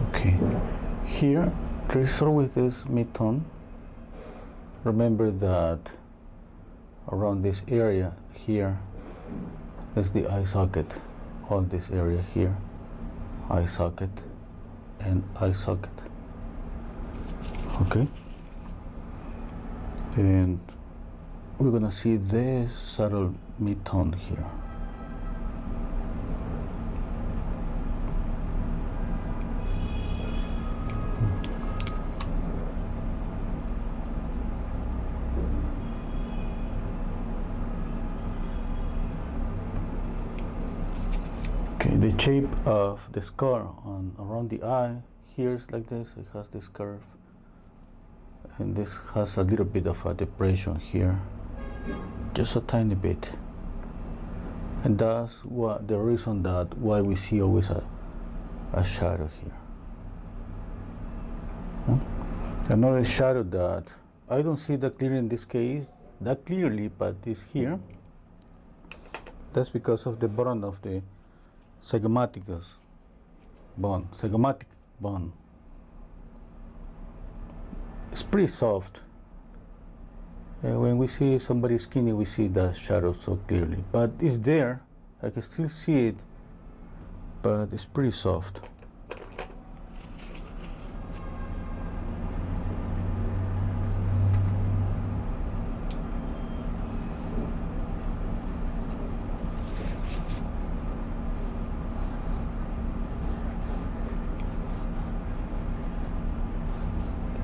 Okay, here there's always this mid-tone. Remember that around this area here is the eye socket. All this area here, eye socket and eye socket. Okay, and we're gonna see this subtle mid-tone here. The shape of the scar around the eye here is like this. It has this curve, and this has a little bit of a depression here, just a tiny bit, and that's the reason that why we see always a shadow here. Another shadow that I don't see that clearly in this case, that clearly, but is here. That's because of the bottom of the zygomatic bone. It's pretty soft, When we see somebody skinny, we see the shadow so clearly. But it's there. I can still see it, but it's pretty soft.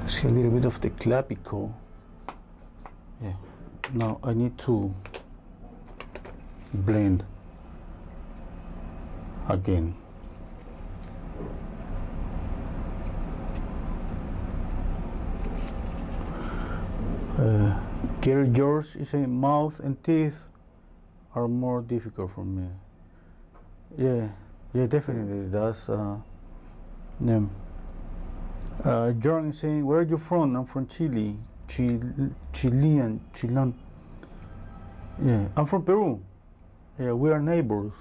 See a little bit of the clavicle. Yeah. Now I need to blend again. Gary George is saying mouth and teeth are more difficult for me. Yeah, definitely that's yeah. Jordan is saying, where are you from? I'm from Chile. Chilean. Yeah, I'm from Peru. Yeah, we are neighbors.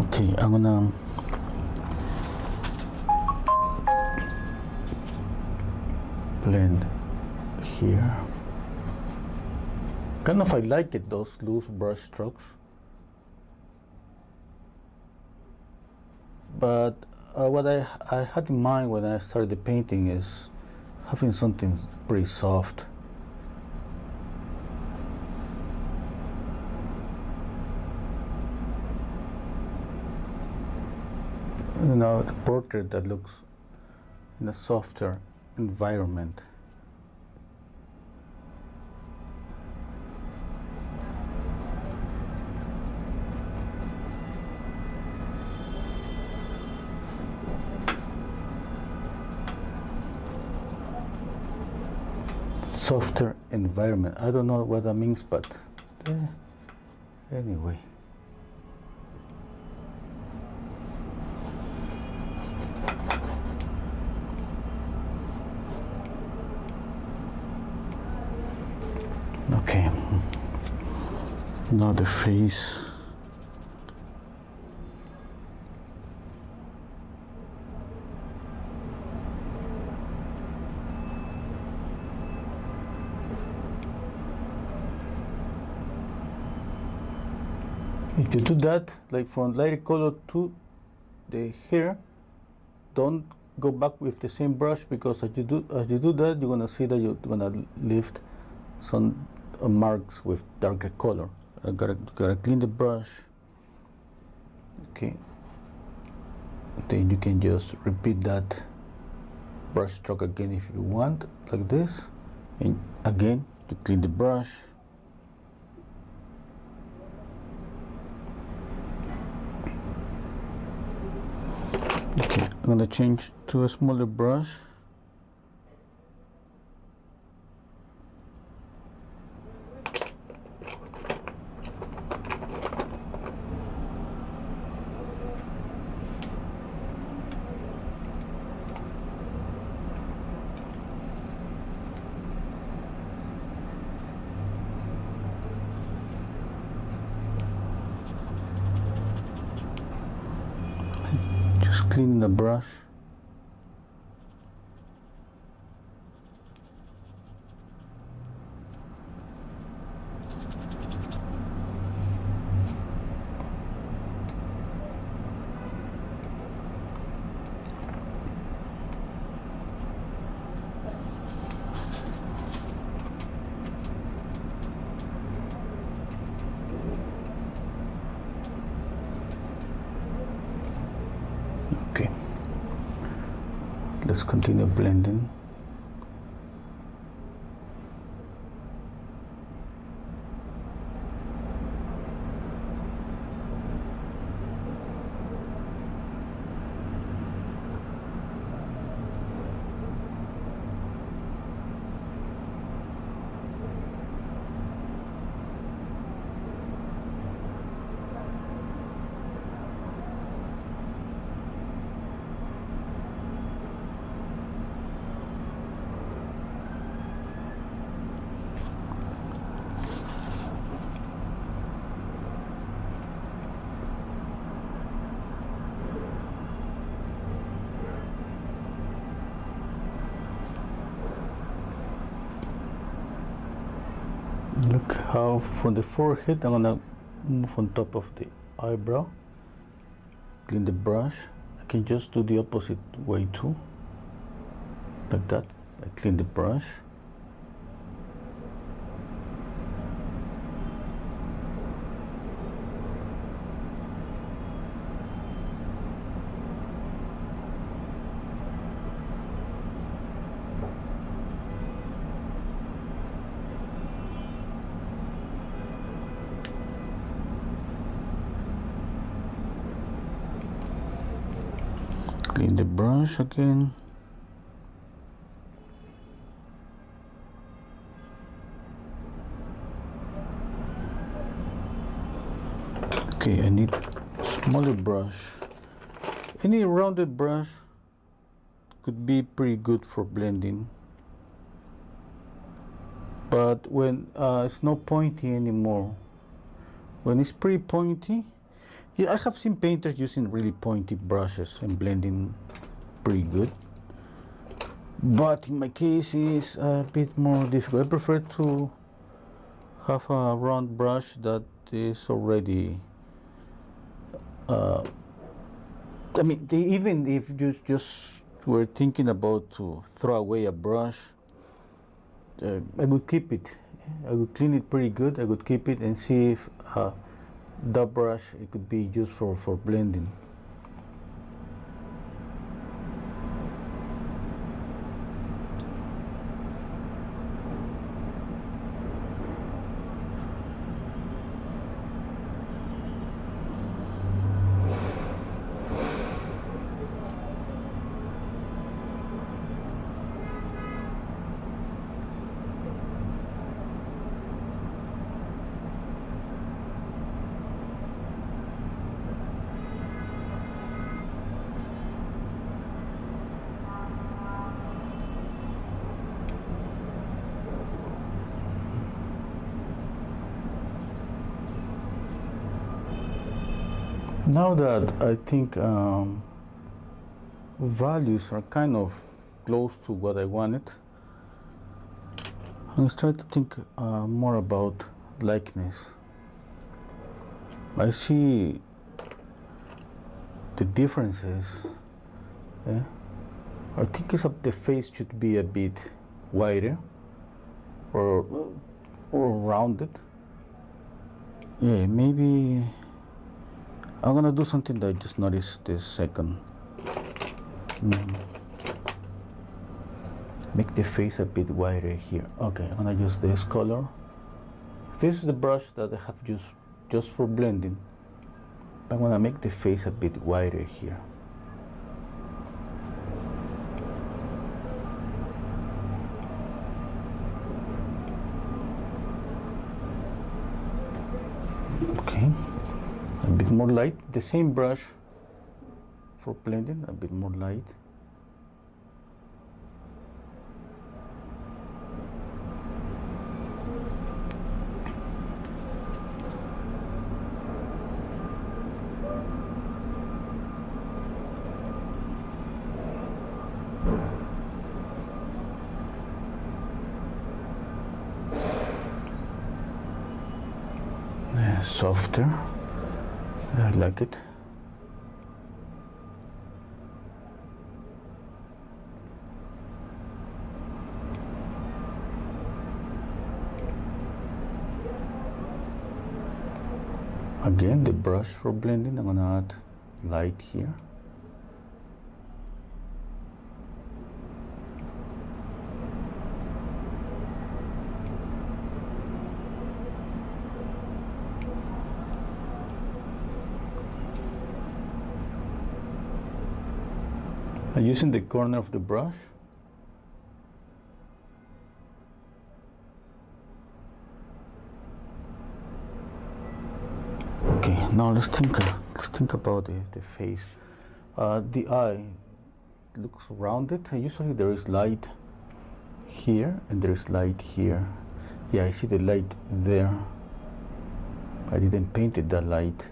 Okay, I'm gonna blend here. Kind of I like it, those loose brush strokes. But what I had in mind when I started the painting is having something pretty soft. You know, the portrait that looks in a softer environment. Softer environment. I don't know what that means, but anyway. Okay. Now the face. If you do that, like from lighter color to the hair, don't go back with the same brush, because as you do that, you're gonna see that you're gonna lift some marks with darker color. I gotta clean the brush. Okay. Then you can just repeat that brush stroke again if you want, like this, and again to clean the brush. Okay, I'm gonna change to a smaller brush. Just cleaning the brush. Okay, let's continue blending. Look how from the forehead I'm gonna move on top of the eyebrow. Clean the brush. I can just do the opposite way too, like that. I clean the brush. Clean the brush again. Okay, I need a smaller brush. Any rounded brush could be pretty good for blending. But when it's not pointy anymore, when it's pretty pointy, yeah, I have seen painters using really pointy brushes and blending pretty good. But in my case, it's a bit more difficult. I prefer to have a round brush that is already. I mean, even if you just were thinking about to throw away a brush, I would keep it. I would clean it pretty good. I would keep it and see if that brush it could be used for blending. Now that I think values are kind of close to what I wanted, I'm going to try to think more about likeness. I see the differences. Yeah? I think the face should be a bit wider or rounded. Yeah, maybe I'm gonna do something that I just noticed this second. Make the face a bit wider here. Okay, I'm gonna use this color. This is the brush that I have used just for blending. I'm gonna make the face a bit wider here. Okay. A bit more light, the same brush for blending, a bit more light. Softer. I like it. Again, the brush for blending, I'm gonna add light here. I'm using the corner of the brush. Okay, now let's think about the face. The eye looks rounded. Usually there is light here and there is light here. Yeah, I see the light there. I didn't paint it that light.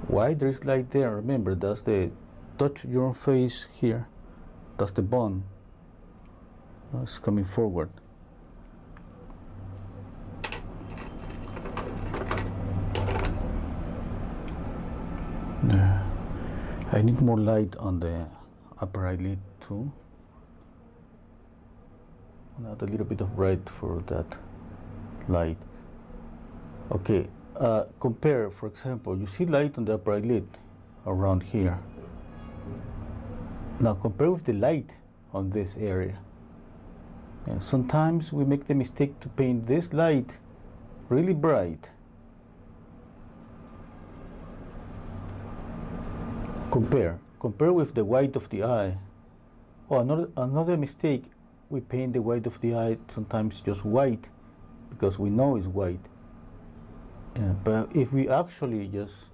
Why there is light there? Remember, that's the touch your face here. That's the bone. It's coming forward. I need more light on the upper eyelid too. Add a little bit of red for that light. Okay, compare, for example, you see light on the upper eyelid around here. Now compare with the light on this area. And sometimes we make the mistake to paint this light really bright. Compare with the white of the eye. Oh, another mistake, we paint the white of the eye sometimes just white because we know it's white. But if we actually just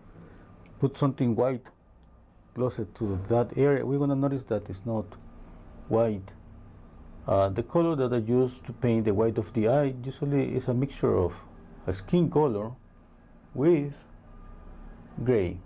put something white closer to that area, we're gonna notice that it's not white. The color that I use to paint the white of the eye usually is a mixture of a skin color with gray.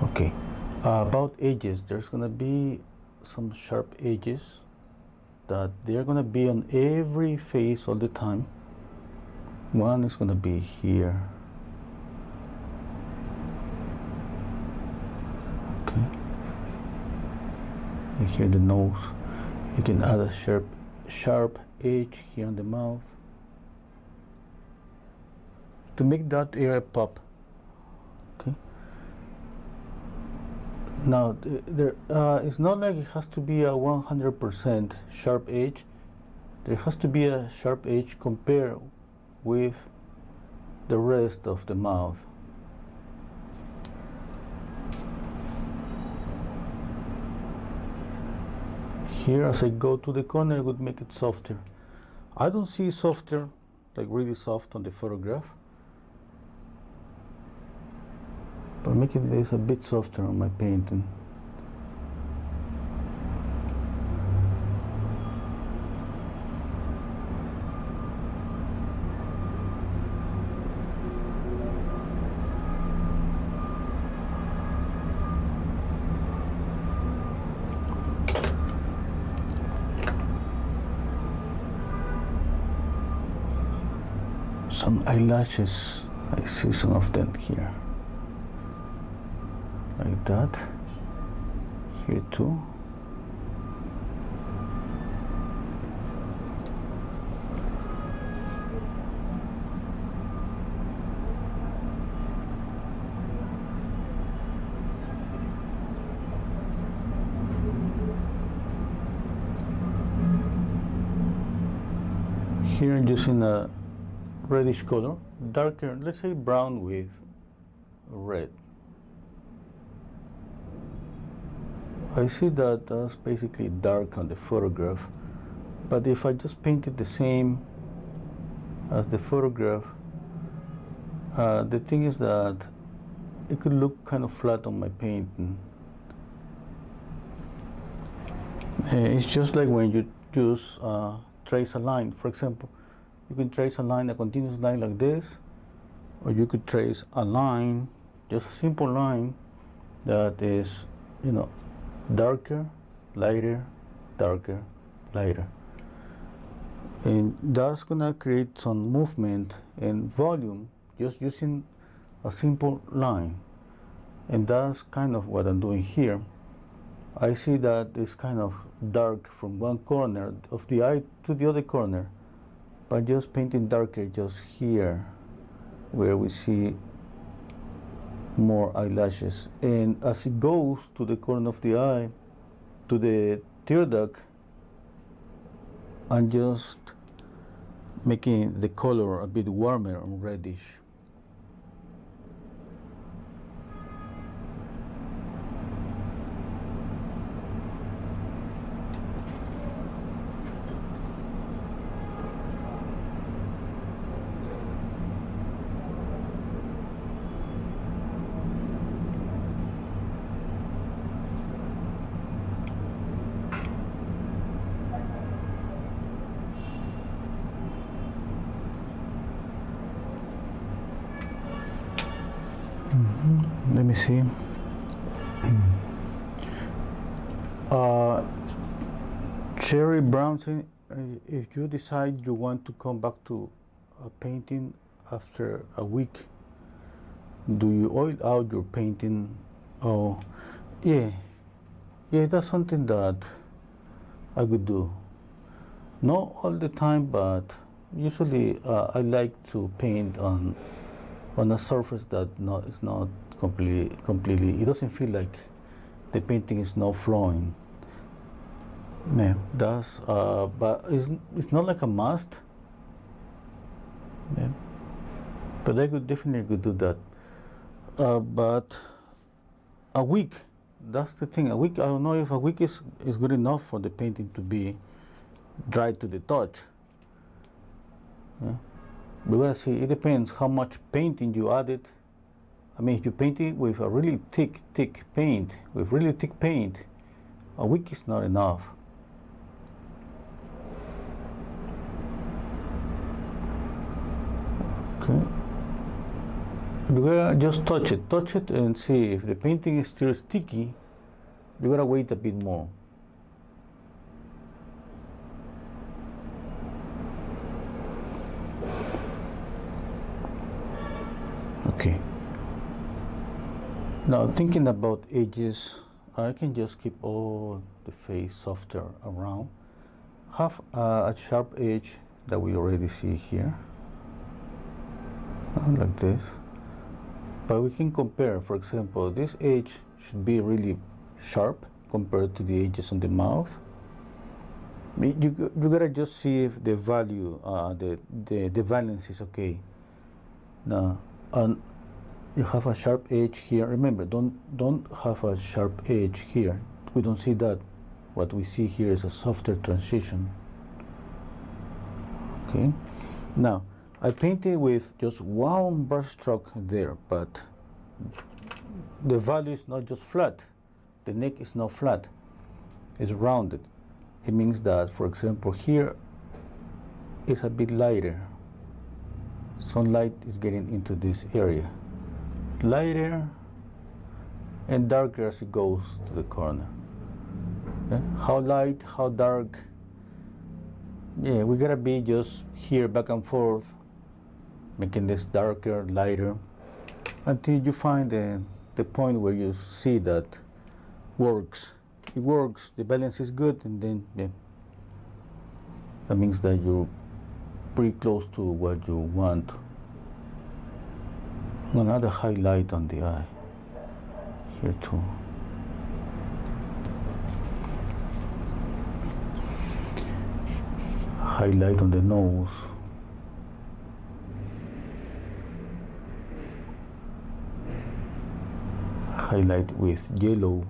Okay, about edges, there's gonna be some sharp edges that they're gonna be on every face all the time. One is gonna be here. Okay, and here the nose. You can add a sharp edge here on the mouth to make that area pop. Okay. Now, it's not like it has to be a 100% sharp edge. There has to be a sharp edge compared with the rest of the mouth. Here, as I go to the corner, I would make it softer. I don't see softer, like really soft on the photograph, but making this a bit softer on my painting. Some eyelashes, I see some of them here. Like that. Here too. Here I'm using a reddish color, darker, let's say brown with red. I see that that's basically dark on the photograph, but if I just paint it the same as the photograph, the thing is that it could look kind of flat on my painting. It's just like when you use trace a line, for example. You can trace a line, a continuous line like this, or you could trace a line, just a simple line that is, you know, darker, lighter, darker, lighter. And that's gonna create some movement and volume just using a simple line. And that's kind of what I'm doing here. I see that it's kind of dark from one corner of the eye to the other corner, by just painting darker just here where we see more eyelashes. And as it goes to the corner of the eye, to the tear duct, I'm just making the color a bit warmer and reddish. Let me see. Cherry Brownson, if you decide you want to come back to a painting after a week, do you oil out your painting? Oh, yeah, that's something that I would do. Not all the time, but usually I like to paint on a surface that is not completely. It doesn't feel like the painting is not flowing. Yeah, that's but it's not like a must. Yeah, but I definitely do that. But a week, that's the thing. A week, I don't know if a week is good enough for the painting to be dry to the touch. Yeah. We're gonna see. It depends how much painting you added. I mean, if you paint it with a really thick paint, a week is not enough. Okay. You gotta just touch it and see if the painting is still sticky. You gotta wait a bit more. Okay. Now thinking about edges, I can just keep all the face softer around. Have a sharp edge that we already see here, like this. But we can compare, for example, this edge should be really sharp compared to the edges on the mouth. You gotta just see if the value, the balance is okay. Now, you have a sharp edge here. Remember, don't have a sharp edge here. We don't see that. What we see here is a softer transition. Okay. Now, I painted with just one brush stroke there, but the value is not just flat. The neck is not flat. It's rounded. It means that, for example, here is a bit lighter. Sunlight is getting into this area. Lighter and darker as it goes to the corner. Okay? How light, how dark? Yeah, we gotta be just here back and forth, making this darker, lighter, until you find the point where you see that works. It works, the balance is good, and then yeah, that means that you're pretty close to what you want. Another highlight on the eye here too. Highlight on the nose. Highlight with yellow.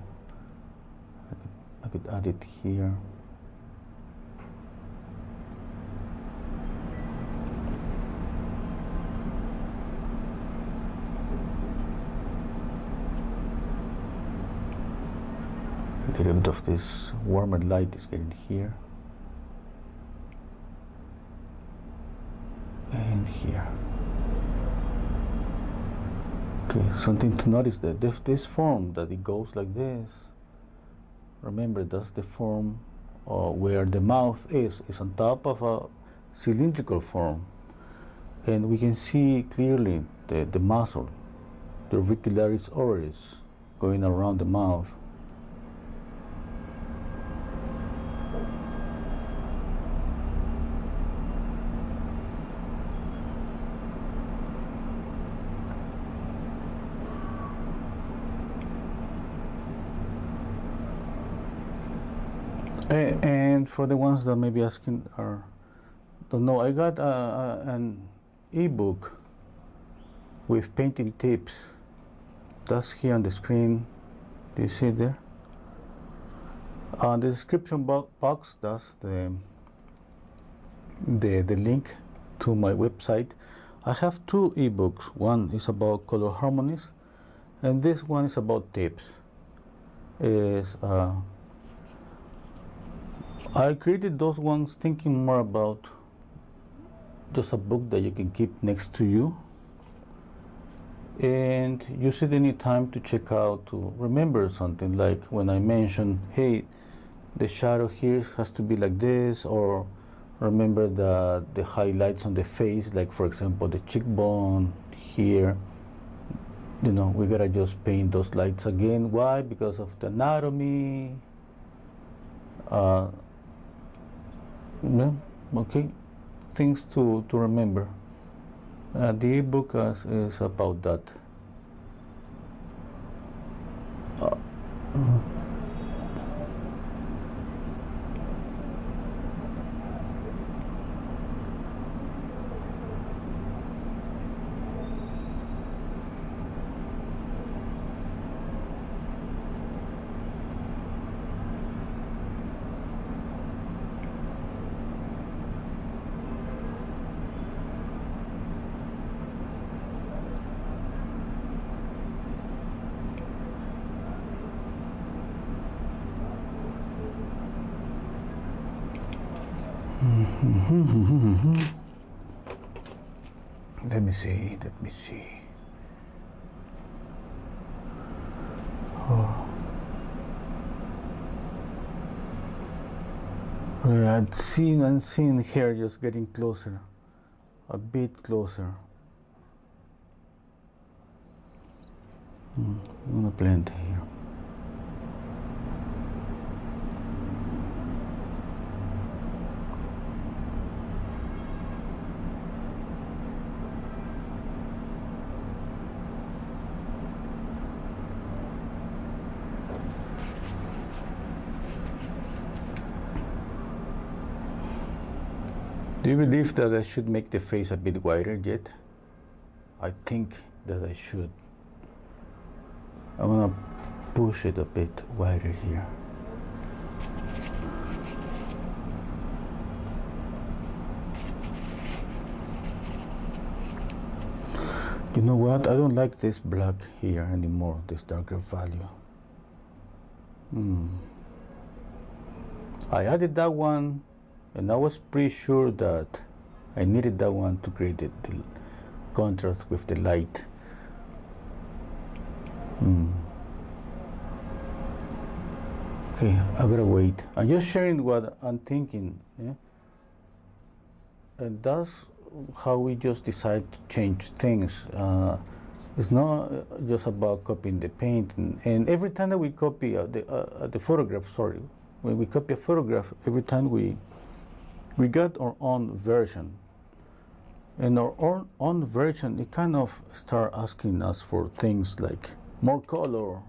I could add it here. A little bit of this warmer light is getting here and here. Okay, something to notice that this form that it goes like this. Remember, that's the form where the mouth is on top of a cylindrical form, and we can see clearly the muscle, the auricularis oris, going around the mouth. And for the ones that may be asking or don't know, I got an ebook with painting tips. That's here on the screen. Do you see it there? On the description box, that's the link to my website. I have two ebooks. One is about color harmonies, and this one is about tips. I created those ones thinking more about just a book that you can keep next to you, and use it any time to check out, to remember something, like when I mentioned, hey, the shadow here has to be like this, or remember the highlights on the face, like for example the cheekbone here, you know, we gotta just paint those lights again. Why? Because of the anatomy. Yeah, okay, things to remember. The ebook is about that. Let me see. Oh. I'm seeing hair just getting closer, a bit closer. I'm gonna blend here. Do you believe that I should make the face a bit wider yet? I think that I should. I'm gonna push it a bit wider here. You know what? I don't like this black here anymore, this darker value. I added that one, and I was pretty sure that I needed that one to create the contrast with the light. Okay, I gotta wait. I'm just sharing what I'm thinking, yeah? And that's how we just decide to change things. It's not just about copying the paint, and every time that we copy the photograph, sorry, when we copy a photograph, every time we got our own version. And our own version, it kind of start asking us for things like more color,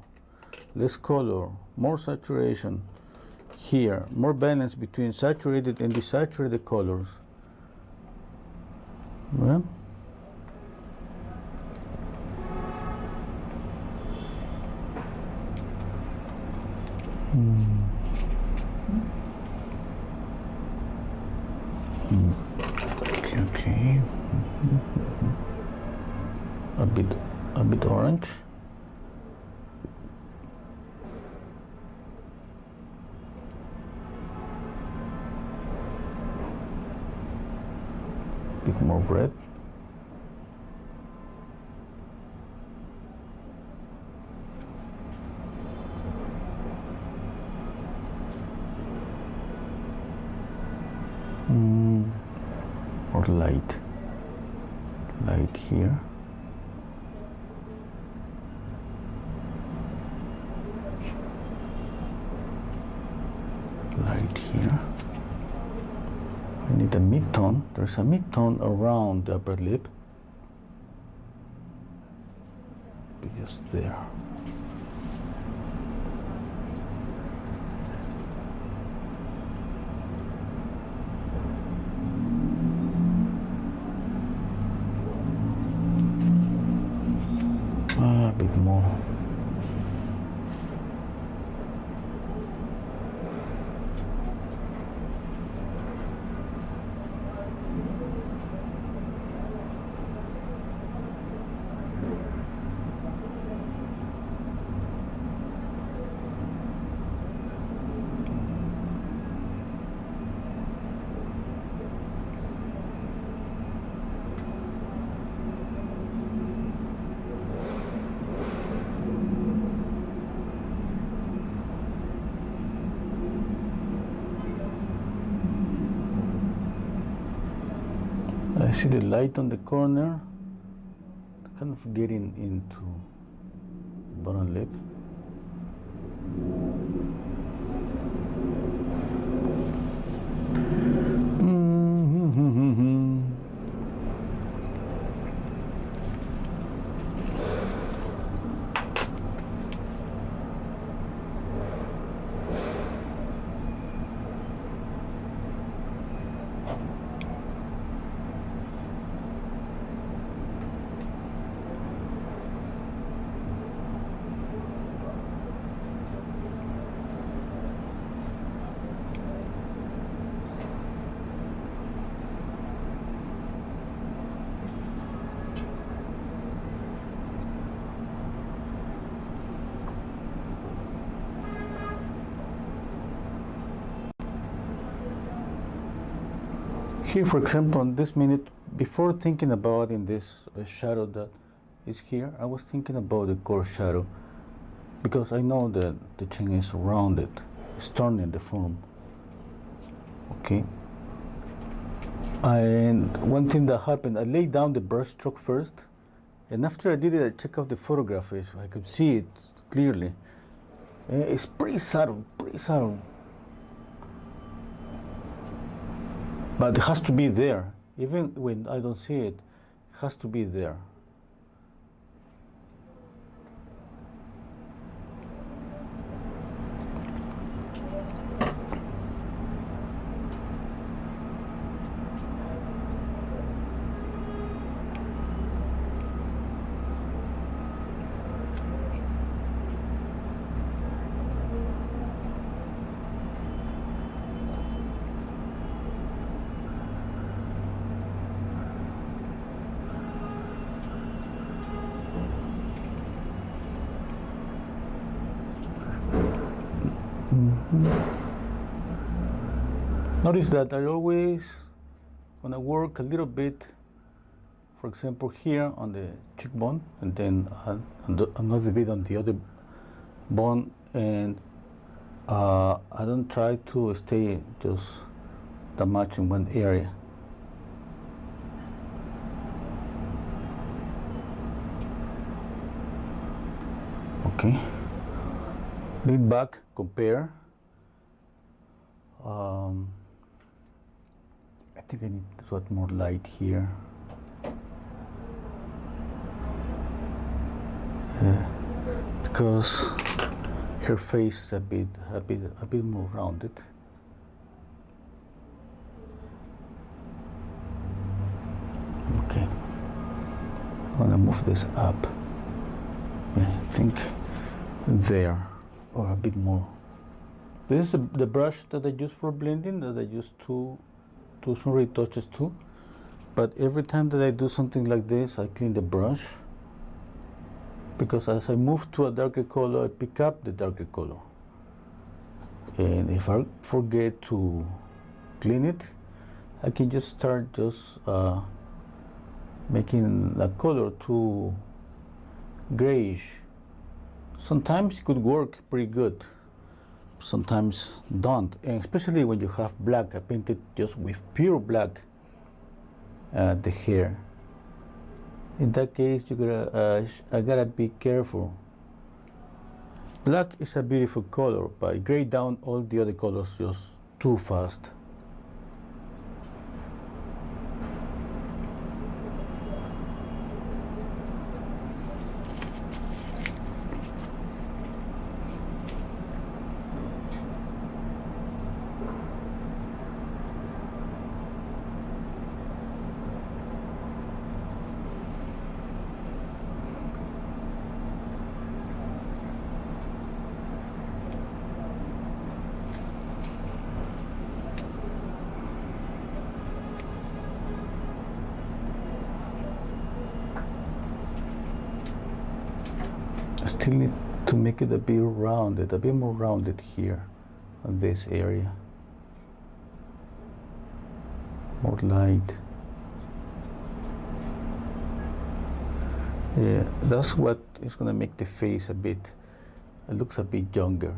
less color, more saturation here, more balance between saturated and desaturated colors. Well, okay. A bit orange. Bit more red. Or light here. Light here. I need a mid-tone. There's a mid-tone around the upper lip. Be just there. A bit more. I see the light on the corner, kind of getting into bottom lip. Here, for example, in this minute, before thinking about in this shadow that is here, I was thinking about the core shadow, because I know that the chain is rounded, it's turning the form. Okay. And one thing that happened, I laid down the brush stroke first, and after I did it, I checked out the photograph. I could see it clearly. It's pretty subtle, pretty subtle. But it has to be there. Even when I don't see it, it has to be there. Notice that I always, when I work a little bit, for example here on the cheekbone, and then another bit on the other bone, and I don't try to stay just that much in one area. Okay, lean back, compare. I think I need to add more light here. Because her face is a bit more rounded. Okay, I'm gonna move this up. I think there, or a bit more. This is the brush that I use for blending, that I use to some retouches too. But every time that I do something like this, I clean the brush, because as I move to a darker color, I pick up the darker color. And if I forget to clean it, I can just start making the color too grayish. Sometimes it could work pretty good, sometimes don't, and especially when you have black. I painted just with pure black the hair. In that case, I gotta be careful. Black is a beautiful color, but I gray down all the other colors just too fast. Still need to make it a bit rounded, a bit more rounded here on this area. More light. Yeah, that's what is gonna make the face it looks a bit younger.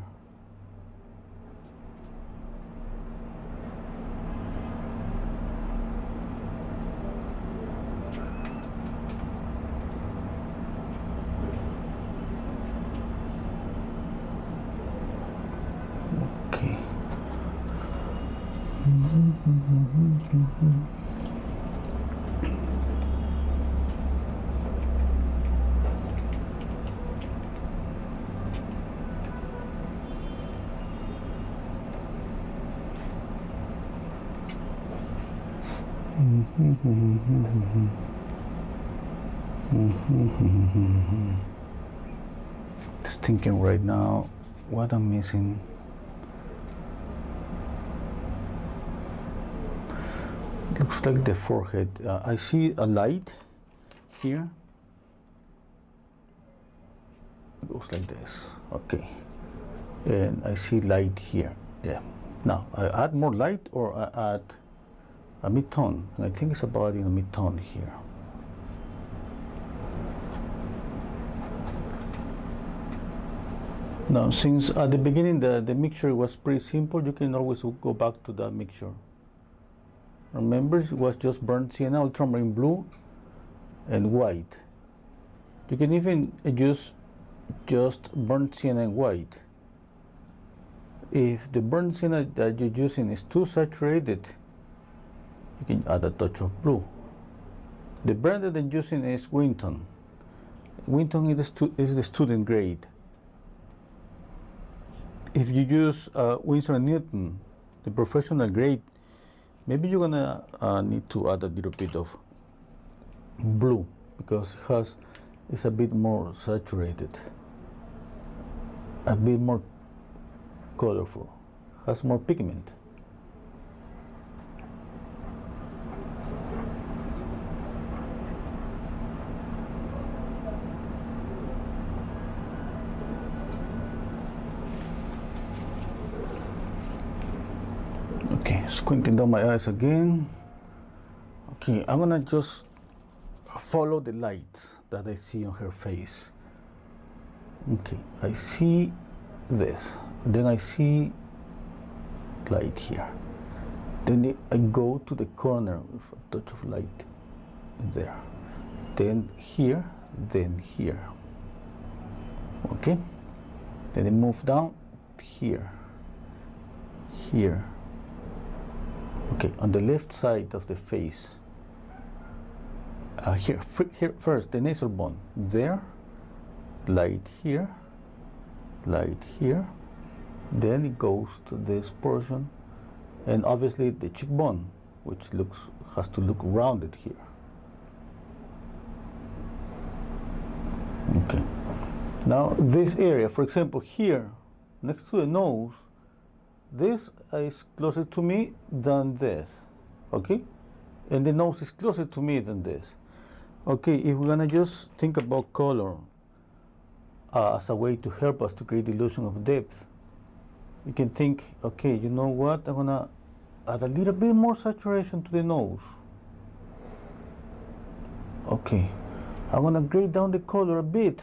Just thinking right now what I'm missing. Looks like the forehead. I see a light here. It goes like this. Okay. And I see light here. Yeah. Now, I add more light or I add a mid-tone. And I think it's about in a mid-tone here. Now, since at the beginning the mixture was pretty simple, you can always go back to that mixture. Remember, it was just burnt sienna, ultramarine blue, and white. You can even use just burnt sienna and white. If the burnt sienna that you're using is too saturated, you can add a touch of blue. The brand that I'm using is Winton. Winton is the student grade. If you use Winsor & Newton, the professional grade, maybe you're gonna need to add a little bit of blue because it's a bit more saturated, a bit more colorful, has more pigment. Okay, squinting down my eyes again. Okay, I'm gonna just follow the light that I see on her face. Okay, I see this. Then I see light here. Then I go to the corner with a touch of light there. Then here, then here. Okay? Then I move down here, here. Okay, on the left side of the face. Here first, the nasal bone. There, light here, light here. Then it goes to this portion, and obviously the cheekbone, which has to look rounded here. Okay. Now this area, for example, here, next to the nose, this is closer to me than this, okay? And the nose is closer to me than this. Okay, if we're gonna just think about color as a way to help us to create the illusion of depth, you can think, okay, you know what? I'm gonna add a little bit more saturation to the nose. Okay, I'm gonna grade down the color a bit,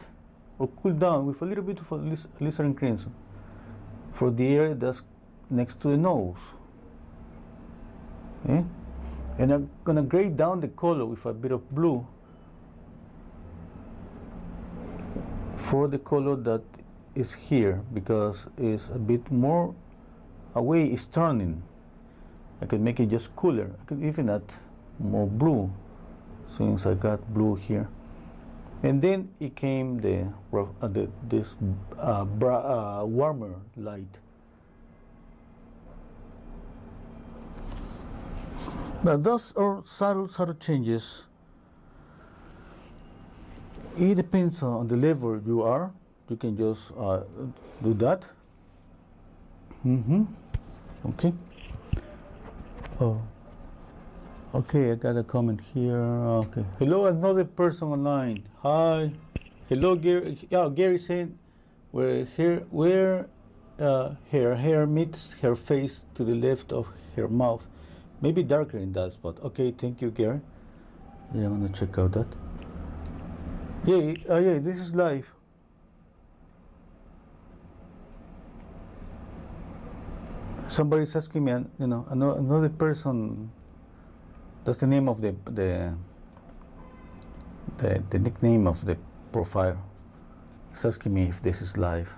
or cool down with a little bit of alizarin crimson for the area that's next to the nose. Okay? And I'm gonna grade down the color with a bit of blue for the color that is here, because it's a bit more away, it's turning. I could make it just cooler. I could even add more blue, since I got blue here. And then it came this warmer light. Now those are subtle changes. It depends on the level you are. You can just do that. Okay. Oh. Okay, I got a comment here. Okay. Hello, another person online. Hi. Hello, Gary. Yeah, Gary said where her hair meets her face to the left of her mouth. Maybe darker in that spot. Okay, thank you, Gary. Yeah, I'm gonna check out that. Yeah, this is live. Somebody's asking me, another person. That's the name of the nickname of the profile. It's asking me if this is live.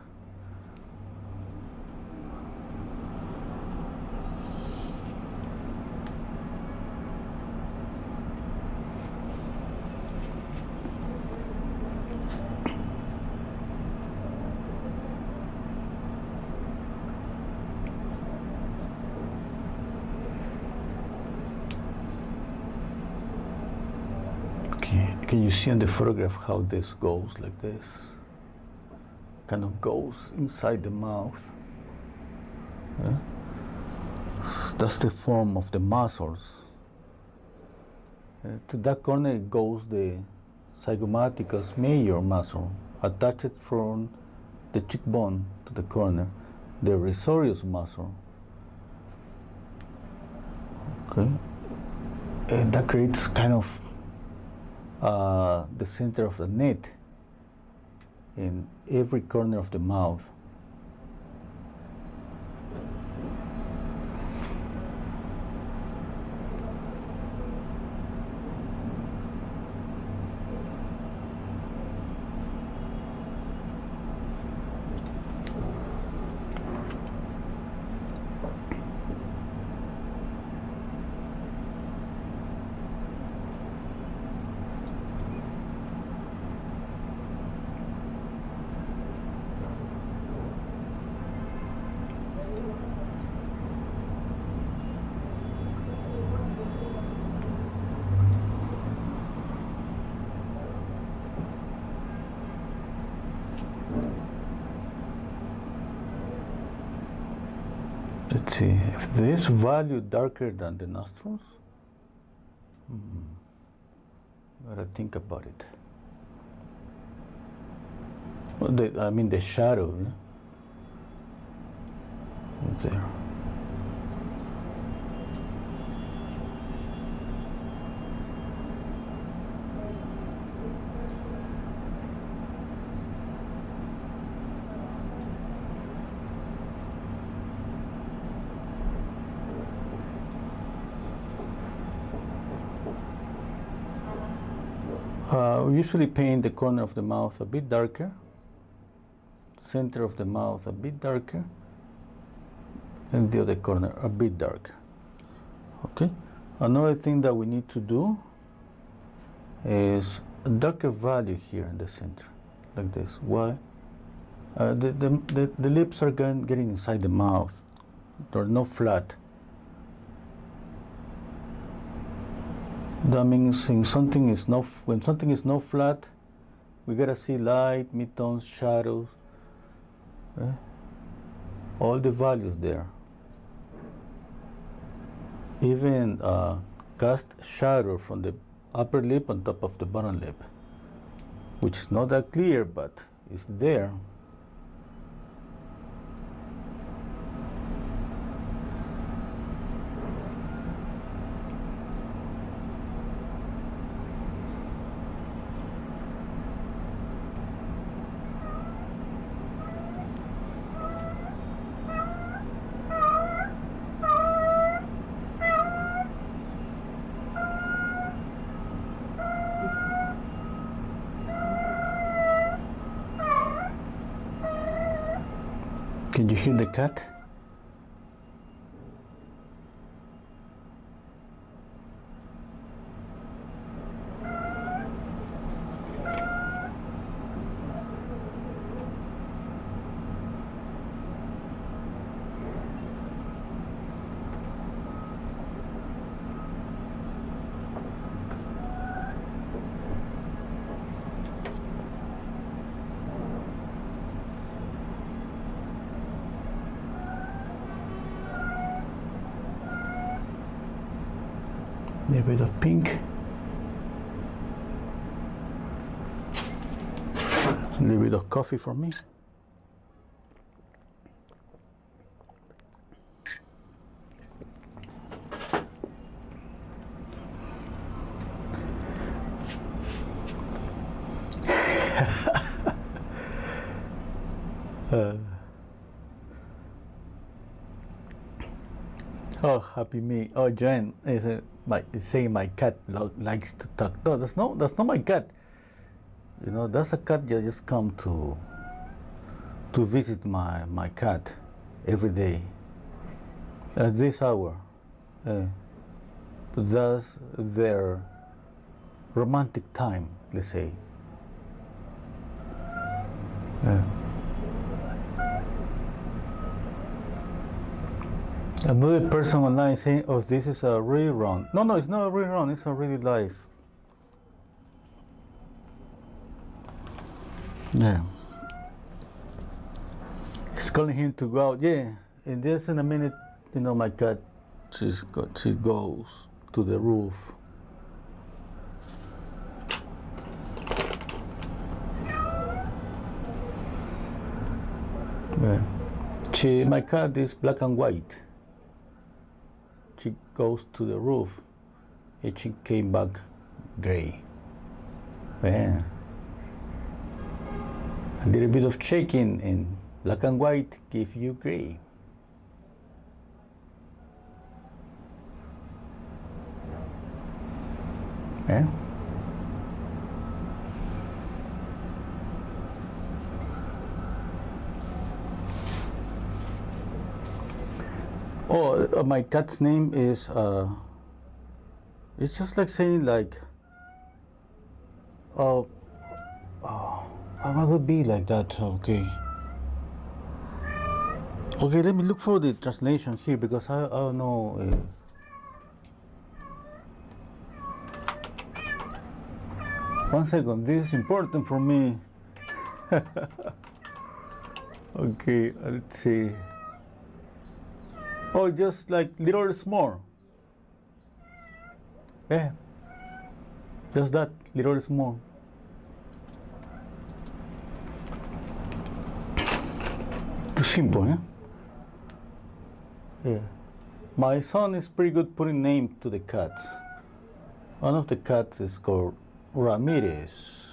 Can you see in the photograph how this goes like this? Kind of goes inside the mouth. Yeah? That's the form of the muscles. To that corner goes the zygomaticus major muscle, attached from the cheekbone to the corner, the risorius muscle. Okay, and that creates kind of the center of the net in every corner of the mouth. Let's see, if this value darker than the nostrils, gotta think about it. Well, I mean the shadow, yeah? There. We usually paint the corner of the mouth a bit darker, center of the mouth a bit darker, and the other corner a bit darker. Okay. Another thing that we need to do is a darker value here in the center, like this. Why? The lips are getting inside the mouth. They're not flat. That means when something is not flat, we gotta see light, midtones, shadows, all the values there. Even cast shadow from the upper lip on top of the bottom lip, which is not that clear, but it's there. Can you hear the cat? A little bit of pink, a little bit of coffee for me. Oh, happy me. Oh, Jen is saying my cat likes to talk. No, that's not my cat. You know, that's a cat that just come to visit my cat every day at this hour. That's their romantic time, let's say. Another person online saying, "Oh, this is a rerun." No, it's not a rerun. It's a really live. Yeah. He's calling him to go out. Yeah. And just in a minute, my cat, she goes to the roof. Yeah. My cat is black and white. She goes to the roof and she came back gray. Yeah. A little bit of shaking and black and white give you gray. Yeah. Oh, my cat's name is, it's just like saying like, what would be like that? Okay. Okay, let me look for the translation here because I don't know. One second, this is important for me. Okay, let's see. Oh, just like little small. Yeah, just that, little small. Too simple, eh? Yeah. My son is pretty good putting names to the cats. One of the cats is called Ramirez.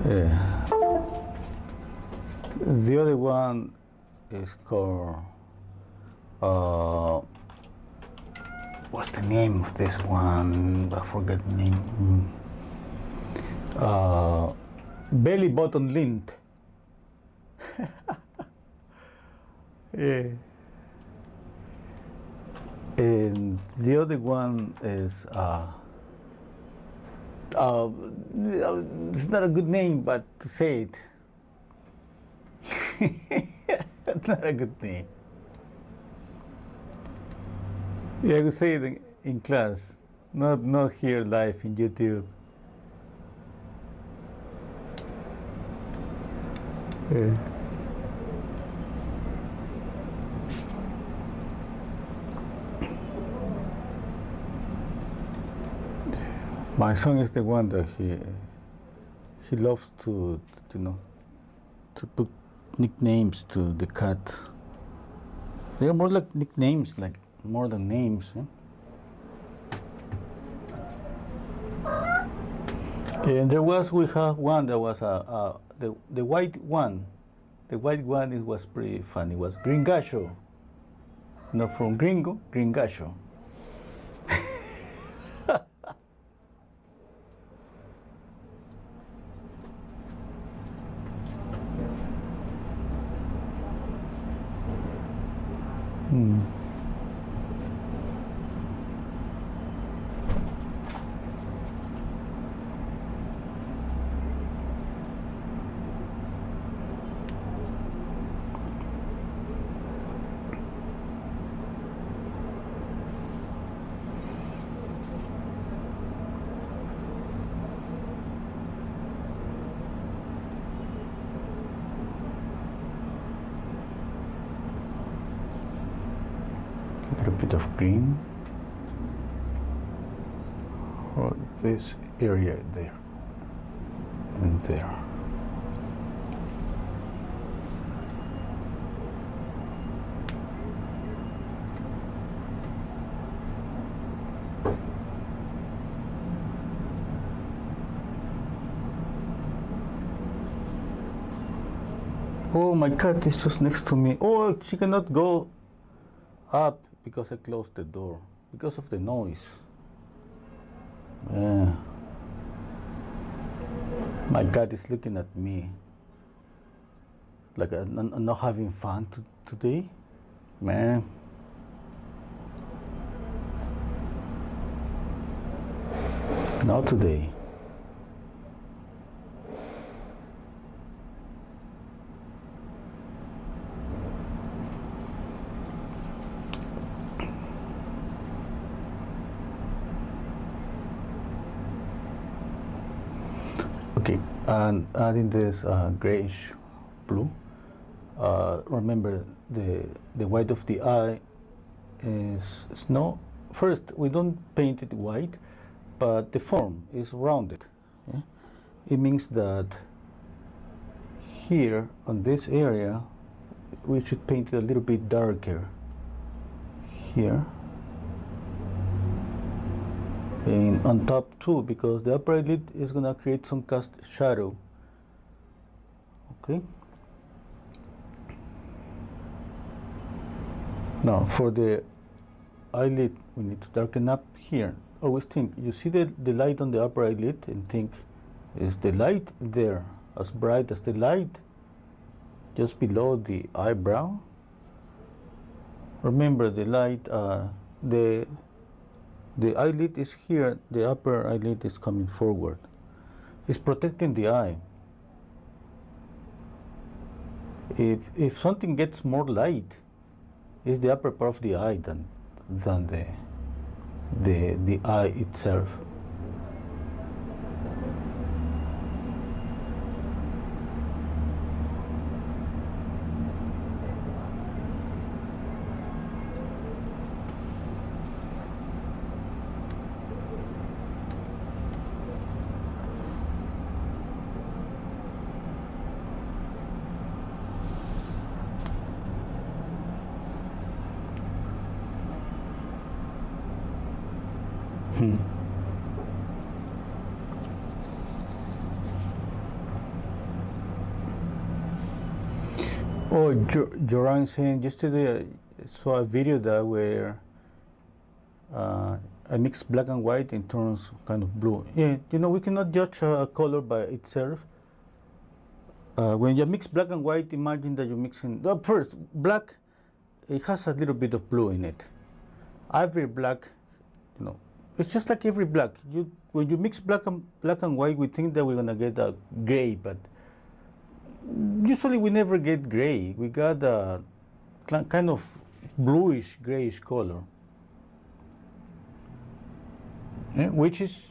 Yeah. The other one is called, what's the name of this one? I forget the name. Belly button lint. Yeah. And the other one is, it's not a good name, but to say it. Not a good name. Yeah, I could say it in class, not here live in YouTube. Yeah. My son is the one that he loves to to put nicknames to the cat. They are more like nicknames, like more than names. Eh? And we have one that was the white one. The white one, it was pretty funny. It was Gringacho. From Gringo, Gringacho. A little bit of green for this area there and there. Oh, my cat is just next to me. Oh, she cannot go up because I closed the door because of the noise. My cat is looking at me like I'm not having fun today, man. Not today. Okay, and adding this grayish blue. Remember the white of the eye is snow. First, we don't paint it white, but the form is rounded. Yeah? It means that here on this area we should paint it a little bit darker here, and on top too, because the upper eyelid is going to create some cast shadow. Okay, now for the eyelid we need to darken up here. Always think, you see the light on the upper eyelid and think, is the light there as bright as the light just below the eyebrow? Remember, the light, the eyelid is here, the upper eyelid is coming forward. It's protecting the eye. If something gets more light, it's the upper part of the eye than the eye itself. Oh, Joran saying yesterday I saw a video that where I mixed black and white and turns kind of blue. Yeah, you know, we cannot judge a color by itself. When you mix black and white, imagine that you're mixing. First, black, it has a little bit of blue in it. Every black, you know, it's just like every black. When you mix black and white, we think that we're gonna get a gray, but usually we never get gray. We got a kind of bluish, grayish color, yeah, which is,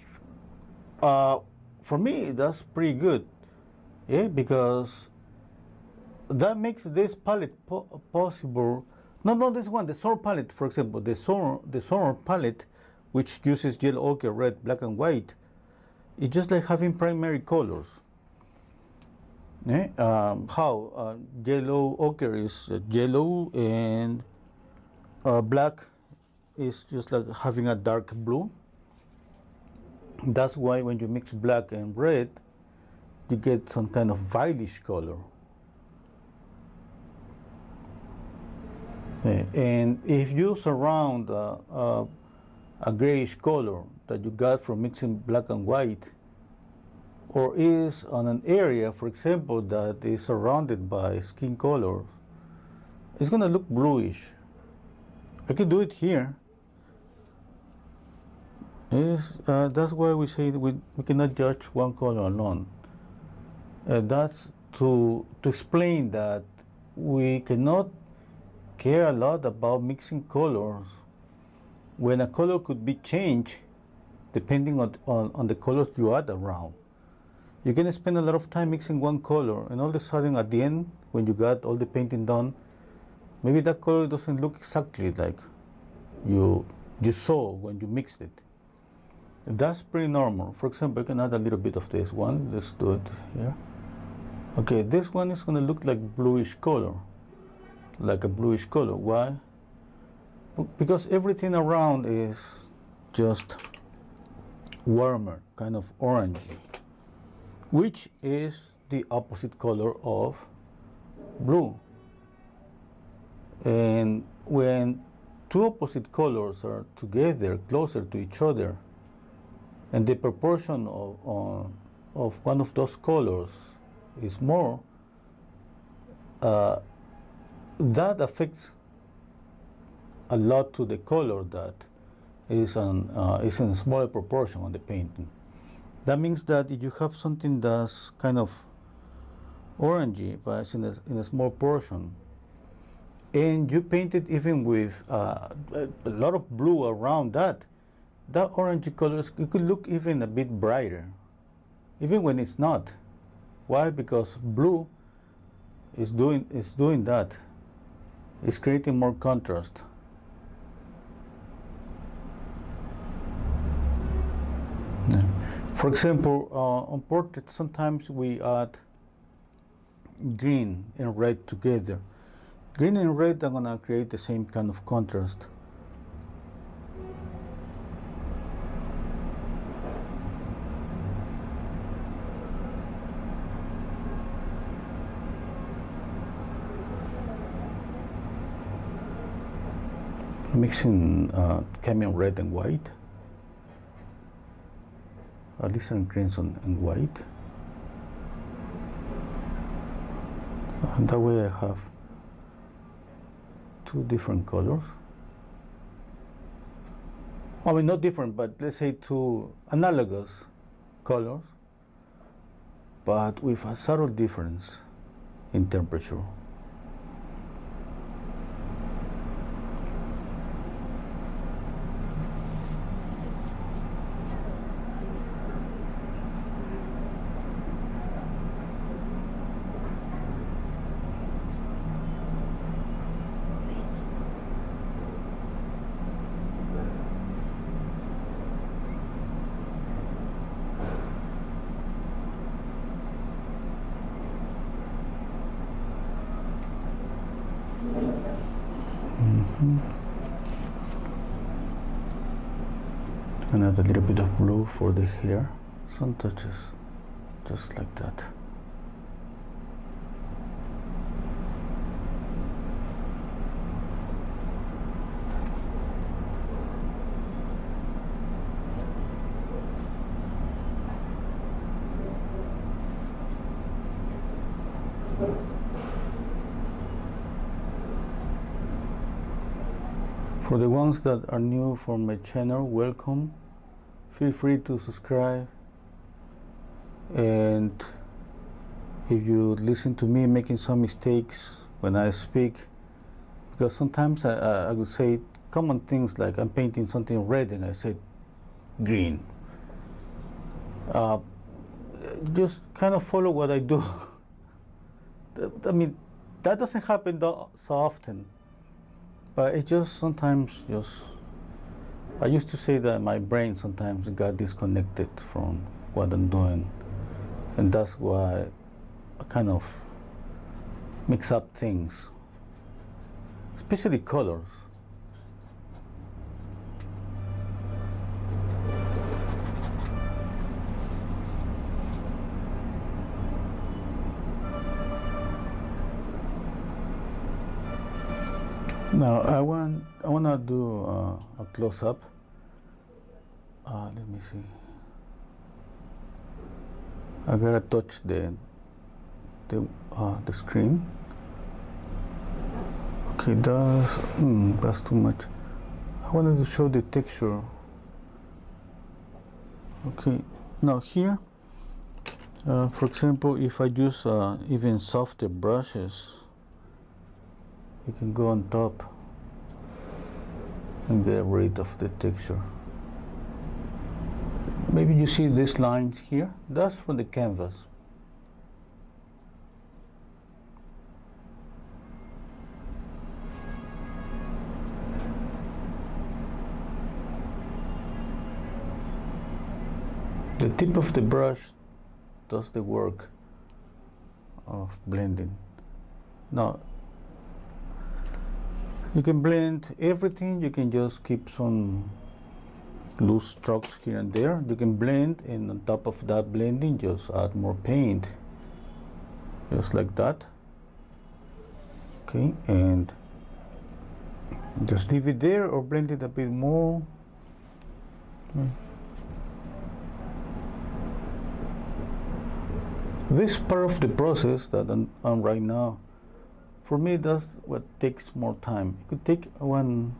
for me, that's pretty good, yeah, because that makes this palette possible. No, this one, the Summer palette, for example, the Summer palette, which uses yellow, ochre, red, black, and white, it's just like having primary colors. Yeah? Yellow ochre is yellow, and black is just like having a dark blue. That's why when you mix black and red, you get some kind of violish color. Yeah. And if you surround a grayish color that you got from mixing black and white, or is on an area, for example, that is surrounded by skin colors, it's going to look bluish. I can do it here. That's why we say we cannot judge one color alone. That's to explain that we cannot care a lot about mixing colors when a color could be changed depending on the colors you add around. You can spend a lot of time mixing one color, and all of a sudden at the end, when you got all the painting done, maybe that color doesn't look exactly like you saw when you mixed it. That's pretty normal. For example, you can add a little bit of this one. Let's do it here. Okay, this one is going to look like bluish color, like a bluish color. Why? Because everything around is just warmer, kind of orangey, which is the opposite color of blue. And when two opposite colors are together, closer to each other, and the proportion of one of those colors is more, that affects a lot to the color that is in a smaller proportion on the painting. That means that if you have something that's kind of orangey, but it's in a small portion, and you paint it even with a lot of blue around that orangey color, it could look even a bit brighter. even when it's not. Why? Because blue is doing that. It's creating more contrast. Yeah. For example, on portraits, sometimes we add green and red together. Green and red are gonna create the same kind of contrast. Mixing cadmium red and white, at least on greens and white. And that way I have two different colors. I mean, not different, but let's say two analogous colors, but with a subtle difference in temperature. And add a little bit of blue for the hair, some touches, just like that. For the ones that are new for my channel, welcome. Feel free to subscribe, and if you listen to me making some mistakes when I speak, because sometimes I would say common things like I'm painting something red and I said green. Just kind of follow what I do. I mean, that doesn't happen so often, but it just sometimes I used to say that my brain sometimes got disconnected from what I'm doing, and that's why I kind of mix up things, especially colors. Now I want to do a close-up. Let me see. I gotta touch the screen. Okay, that's too much. I wanted to show the texture. Okay, now here, for example, if I use even softer brushes, you can go on top and get rid of the texture. Maybe you see these lines here. That's from the canvas. The tip of the brush does the work of blending. Now, you can blend everything. You can just keep some loose strokes here and there. You can blend, and on top of that blending, just add more paint, just like that. Okay, and just leave it there or blend it a bit more. This part of the process that I'm on right now, for me, that's what takes more time. It could take 1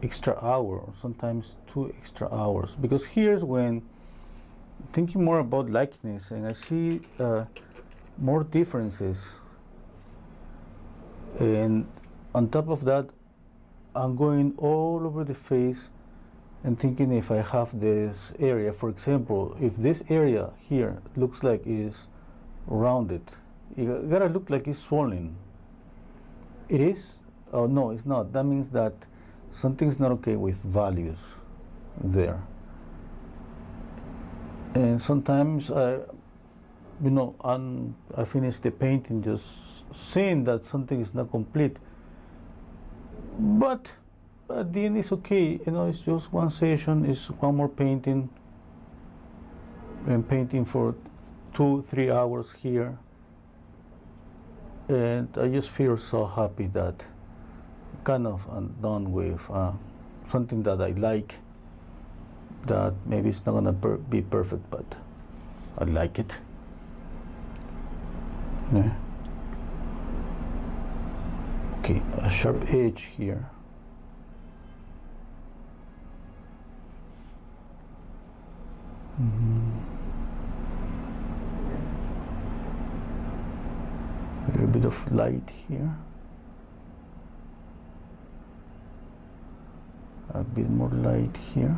extra hour, or sometimes 2 extra hours, because here's when thinking more about likeness, and I see more differences, and on top of that, I'm going all over the face and thinking if I have this area, for example, if this area here looks like is rounded, it gotta look like it's swollen. It is? Oh no, it's not. That means that something's not okay with values there. And sometimes I finish the painting just seeing that something is not complete. But at the end it's okay, it's just one session, it's one more painting, and painting for 2-3 hours here, and I just feel so happy that kind of I'm done with something that I like, that maybe it's not gonna be perfect, but I like it. Yeah. Okay, a sharp edge here. A little bit of light here. A bit more light here.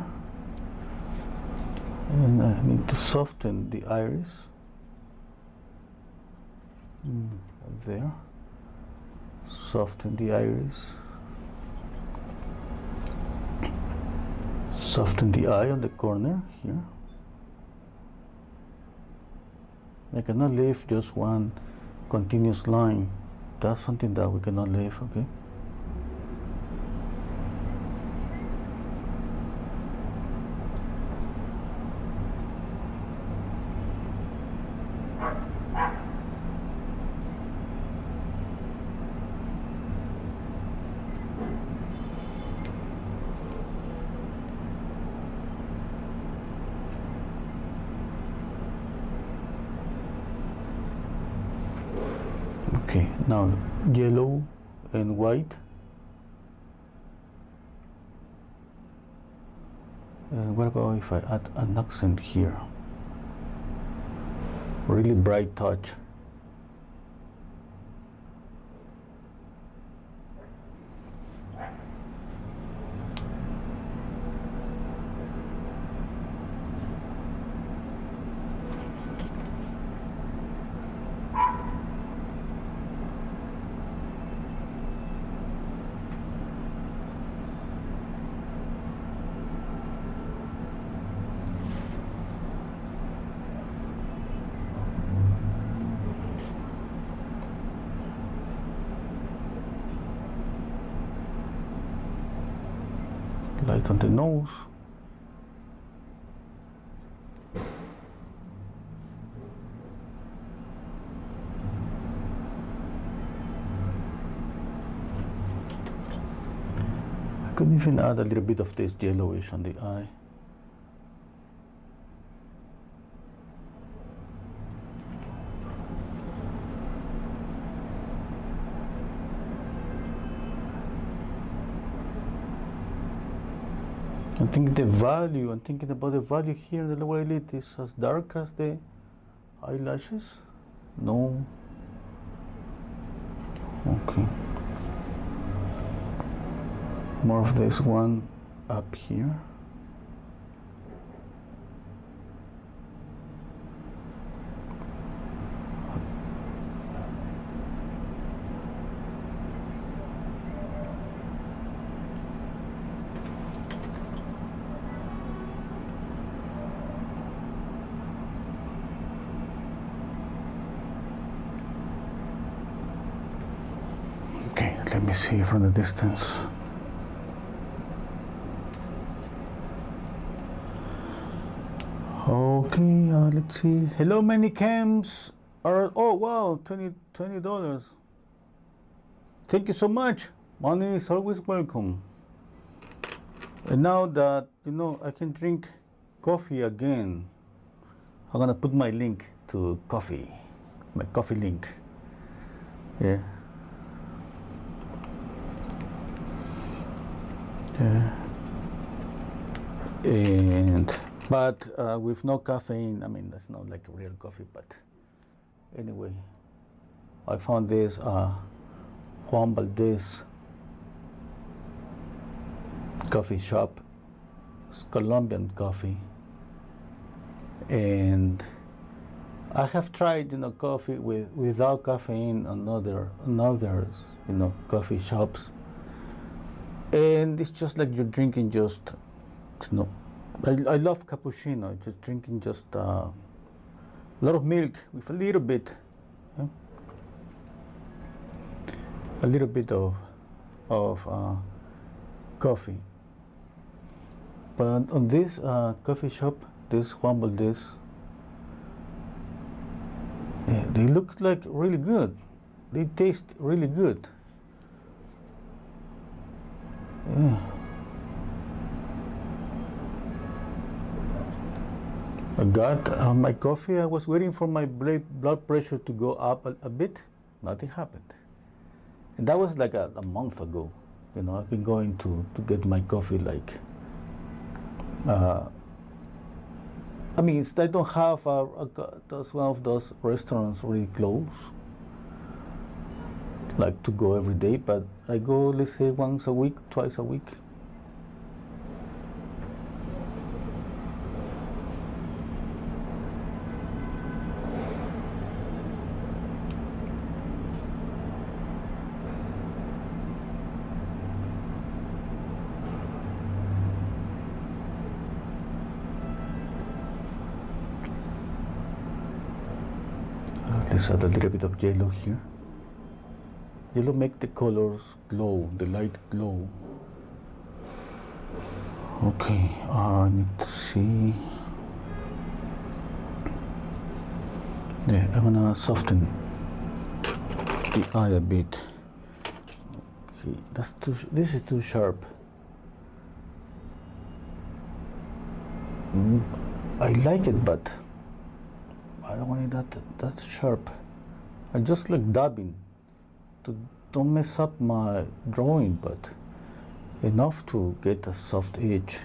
And I need to soften the iris. There. Soften the iris. Soften the eye on the corner here. I cannot leave just one continuous line. That's something that we cannot leave, okay? Okay, now yellow and white. And what about if I add an accent here? Really bright touch. Light on the nose. I could even add a little bit of this yellowish on the eye. I'm thinking about the value here. The lower eyelid is as dark as the eyelashes. No. Okay. More of this one up here. Okay, let me see from the distance. Okay, let's see. Hello, many cams are. Oh wow, $20. Thank you so much. Money is always welcome. And now that I can drink coffee again, I'm gonna put my link to coffee, my coffee link. Yeah. But with no caffeine. I mean, that's not like real coffee, but anyway, I found this Juan Valdez coffee shop It's Colombian coffee, and I have tried, coffee without caffeine on others, coffee shops, and it's just like you're drinking just, I love cappuccino, just drinking just a lot of milk with a little bit, a little bit of coffee. But on this coffee shop, this Juan Valdez, they look like really good. They taste really good. Yeah. I got my coffee. I was waiting for my blood pressure to go up a bit. Nothing happened. And that was like a month ago. I've been going to get my coffee like, I mean, I don't have that's one of those restaurants really close, like to go every day, but I go, let's say, once a week, twice a week. Let's add a little bit of yellow here. Yellow make the colors glow, the light glow. Okay, I need to see. Yeah, I'm gonna soften the eye a bit. Okay, this is too sharp. I like it, but I don't want it that sharp. I just like dabbing to don't mess up my drawing, but enough to get a soft edge.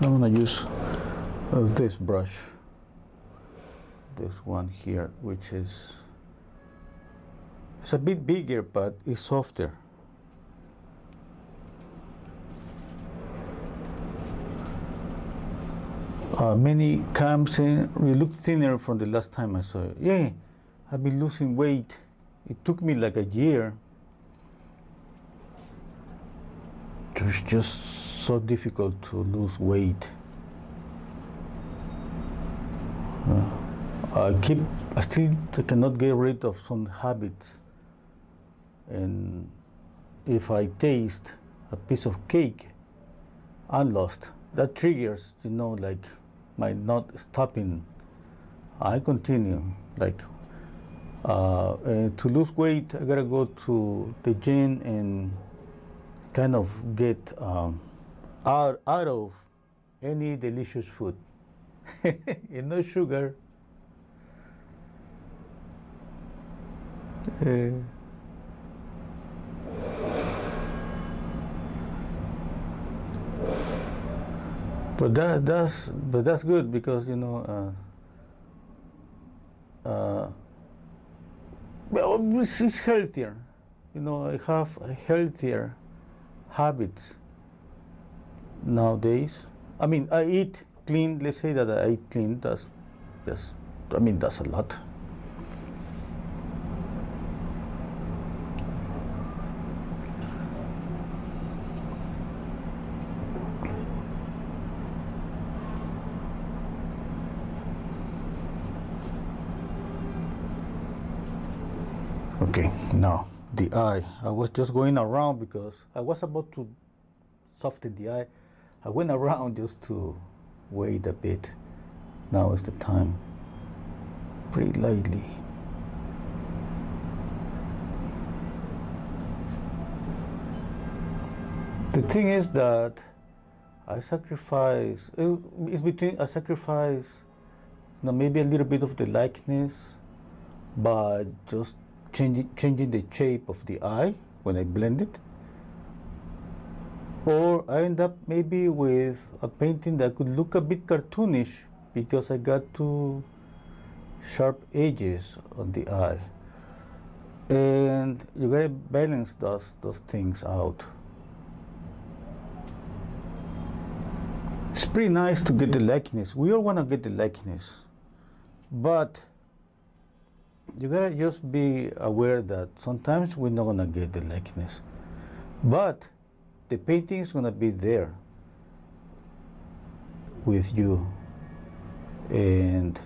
I'm gonna use this brush, this one here, which is it's a bit bigger, but it's softer. Many camps we look thinner from the last time I saw it. Yeah, I've been losing weight. It took me like a year. It's just so difficult to lose weight. I still cannot get rid of some habits. And if I taste a piece of cake, I'm lost. That triggers, like my not stopping. I continue. Like to lose weight, I gotta go to the gym and kind of get out of any delicious food. And no sugar. But that's good because well, it's healthier. I have healthier habits nowadays. I mean, I eat clean. Let's say that I eat clean. That's a lot. Okay, now the eye. I was just going around because I was about to soften the eye. I went around just to wait a bit. Now is the time. Pretty lightly. The thing is that I sacrifice. It's between I sacrifice, maybe a little bit of the likeness, by just changing the shape of the eye when I blend it, or I end up maybe with a painting that could look a bit cartoonish because I got two sharp edges on the eye. and you gotta balance those things out. It's pretty nice to get the likeness. We all want to get the likeness, but you gotta just be aware that sometimes we're not gonna get the likeness, but the painting is gonna be there with you, and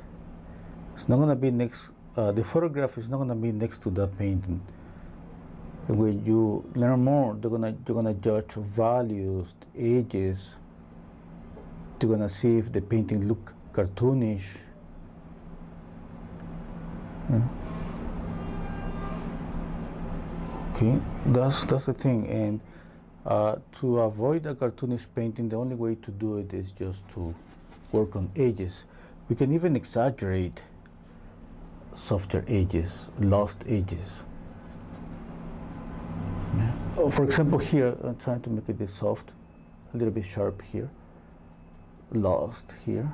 it's not gonna be next. The photograph is not gonna be next to that painting. When you learn more, you're gonna judge values, ages. You're gonna see if the painting look cartoonish. Okay, that's the thing, and to avoid a cartoonish painting, the only way to do it is just to work on edges. We can even exaggerate softer edges, lost edges. Oh, for example, here I'm trying to make it this soft, a little bit sharp here, lost here.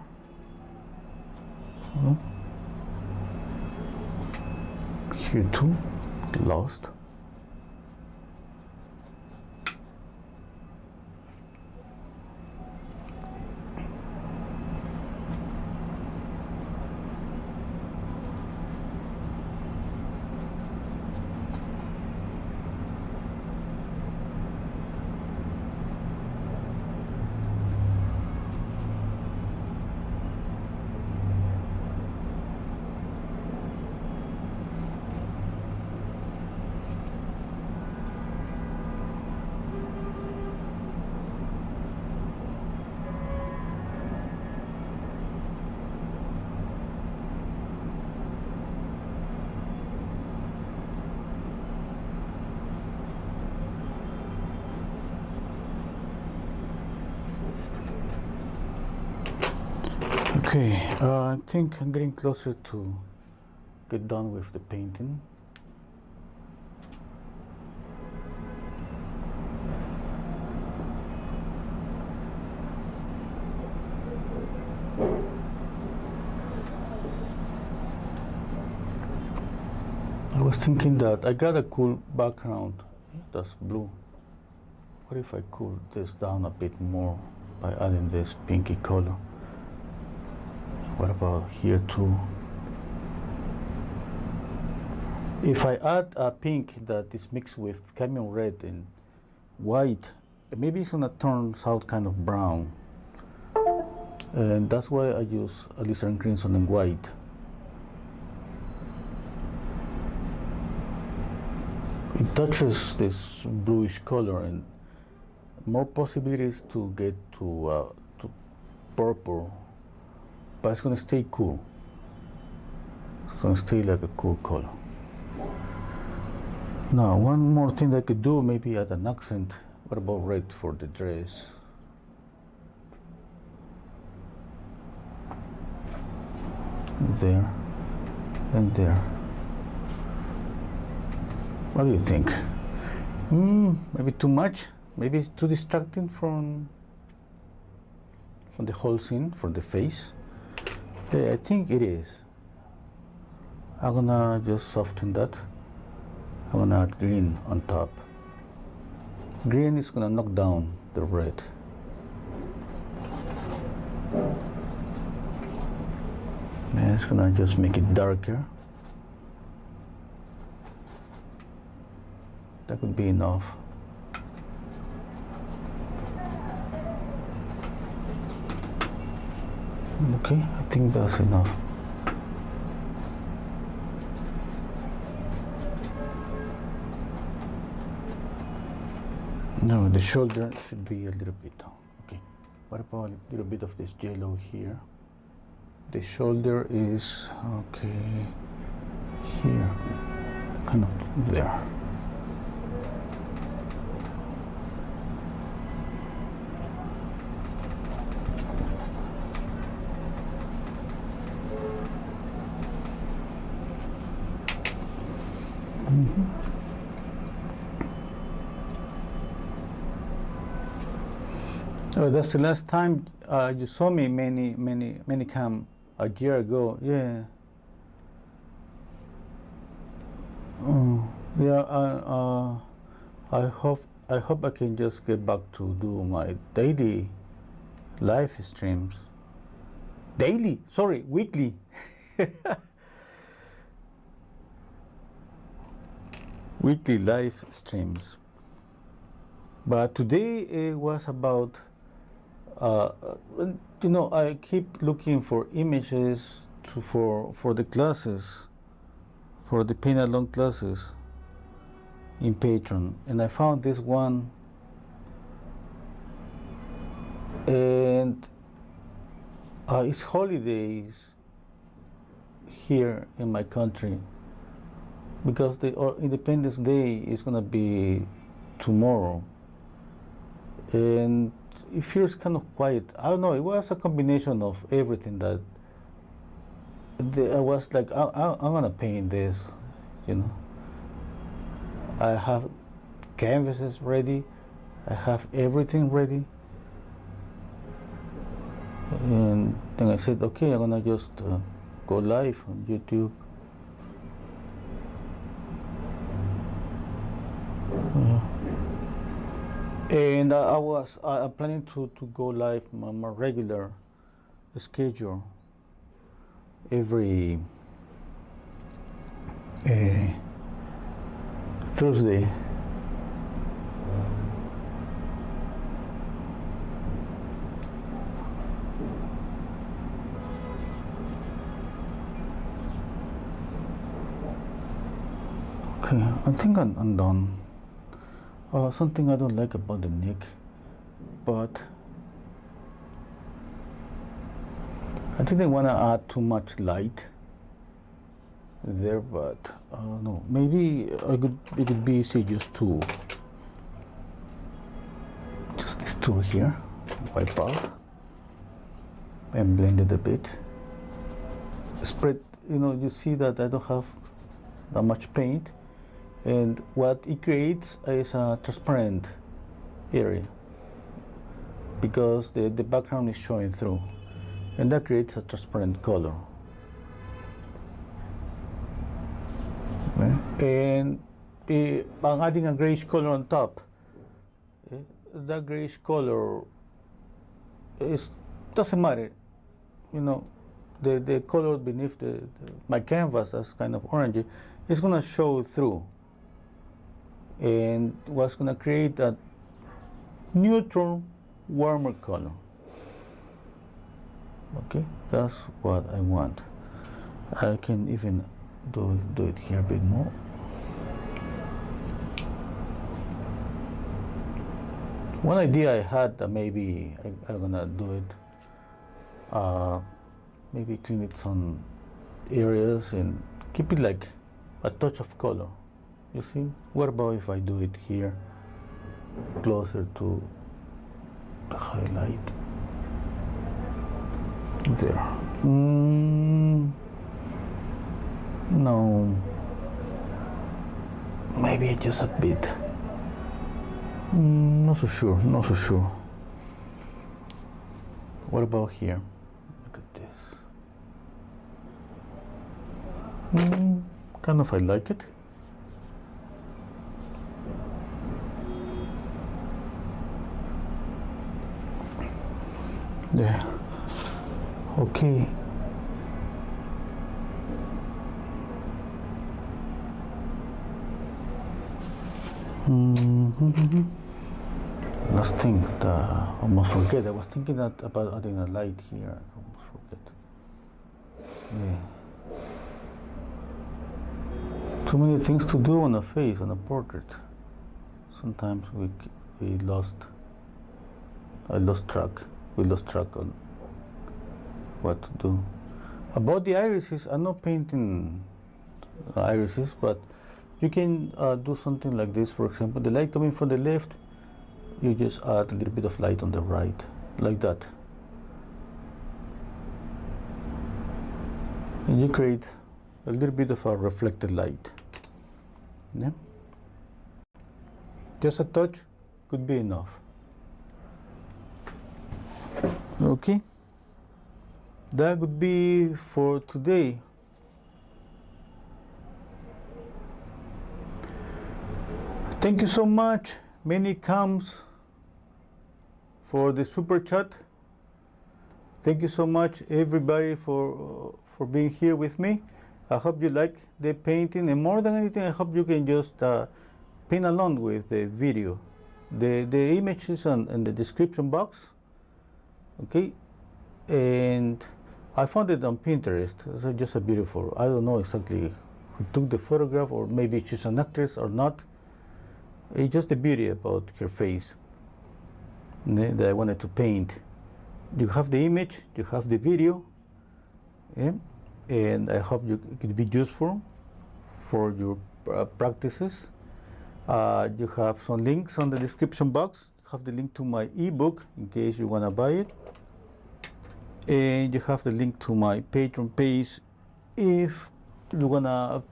Here too, lost. Okay, I think I'm getting closer to get done with the painting. I was thinking that I got a cool background. That's blue. What if I cool this down a bit more by adding this pinky color? What about here too? If I add a pink that is mixed with cadmium red and white, maybe it's gonna turn out kind of brown. And that's why I use alizarin crimson and white. It touches this bluish color and more possibilities to get to purple. But it's going to stay cool. It's going to stay like a cool color. Now, one more thing I could do, maybe add an accent. What about red for the dress? There and there. What do you think? Maybe too much? Maybe it's too distracting from the whole scene, for the face? Yeah, I think it is. I'm gonna just soften that. I'm gonna add green on top. Green is gonna knock down the red. And it's gonna just make it darker. That could be enough. Okay, I think that's enough. No, the shoulder should be a little bit down. Okay, what about a little bit of this yellow here? The shoulder is, okay, here, kind of there. Oh, that's the last time you saw me many cam a year ago. Yeah. Oh. Yeah, I hope I can just get back to do my daily live streams. Daily, sorry, weekly. Weekly live streams. But today it was about, uh, I keep looking for images for the classes, for the paint along classes in Patreon, and I found this one, and it's holidays here in my country because the Independence Day is gonna be tomorrow, and it feels kind of quiet. I don't know. It was a combination of everything that I was like, I'm gonna paint this, you know. I have canvases ready. I have everything ready. And then I said, okay, I'm gonna just go live on YouTube. And I'm planning to go live my regular schedule every Thursday. Okay, I think I'm done. Something I don't like about the neck, but I think they want to add too much light there, but I don't know. Maybe it could be easy just this tool here, wipe off and blend it a bit. Spread, you see that I don't have that much paint, and what it creates is a transparent area because the background is showing through, and that creates a transparent color. Okay. And I'm adding a grayish color on top. Okay. That grayish color doesn't matter, the color beneath my canvas, that's kind of orangey, it's gonna show through, and what's gonna create a neutral, warmer color. Okay, that's what I want. I can even do it here a bit more. One idea I had that maybe I'm gonna do it, maybe clean it some areas and keep it like a touch of color. You see? What about if I do it here, closer to the highlight? There. No. Maybe just a bit. Not so sure. What about here? Look at this. Kind of I like it. Yeah. Okay. Last thing that I almost forget. I was thinking about adding a light here. I almost forget. Yeah. Too many things to do on a face, on a portrait. Sometimes we lost track. We lost track on what to do. About the irises, I'm not painting irises, but you can do something like this. For example, the light coming from the left, you just add a little bit of light on the right, like that. And you create a little bit of a reflected light. Yeah? Just a touch could be enough. Okay, that would be for today. Thank you so much. Many comes for the super chat. Thank you so much, everybody, for being here with me. I hope you like the painting, and more than anything, I hope you can just paint along with the video. The image is in the description box. Okay, and I found it on Pinterest. It's just a beautiful. I don't know exactly who took the photograph, or maybe she's an actress or not. It's just the beauty about her face that I wanted to paint. You have the image, you have the video, yeah? And I hope it could be useful for your practices. You have some links on the description box. You have the link to my ebook in case you want to buy it. And you have the link to my Patreon page if you want to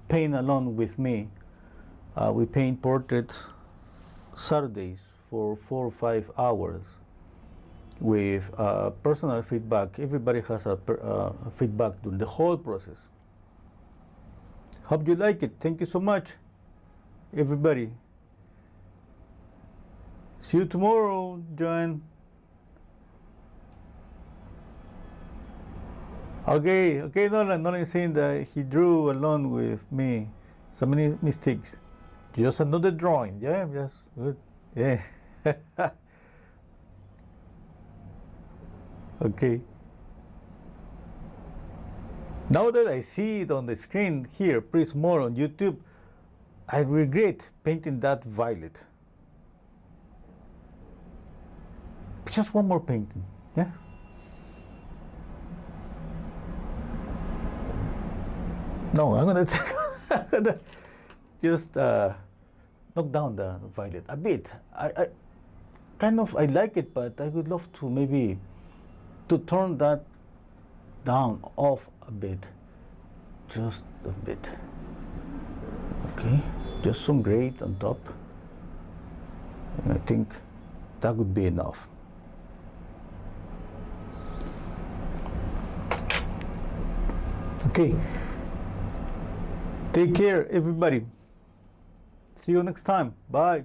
paint along with me. We paint portraits Saturdays for 4 or 5 hours with personal feedback. Everybody has a feedback during the whole process. Hope you like it. Thank you so much, everybody. See you tomorrow, John. Okay, Nolan is saying that he drew along with me. So many mistakes. Just another drawing. Yeah, just good. Yeah. Okay. Now that I see it on the screen here, please more on YouTube, I regret painting that violet. Just one more painting. Yeah. No, I'm gonna just knock down the violet a bit. I kind of I like it, but I would love to maybe to turn that down off a bit, just a bit. Okay, just some gray on top, and I think that would be enough. Okay. Take care, everybody. See you next time. Bye.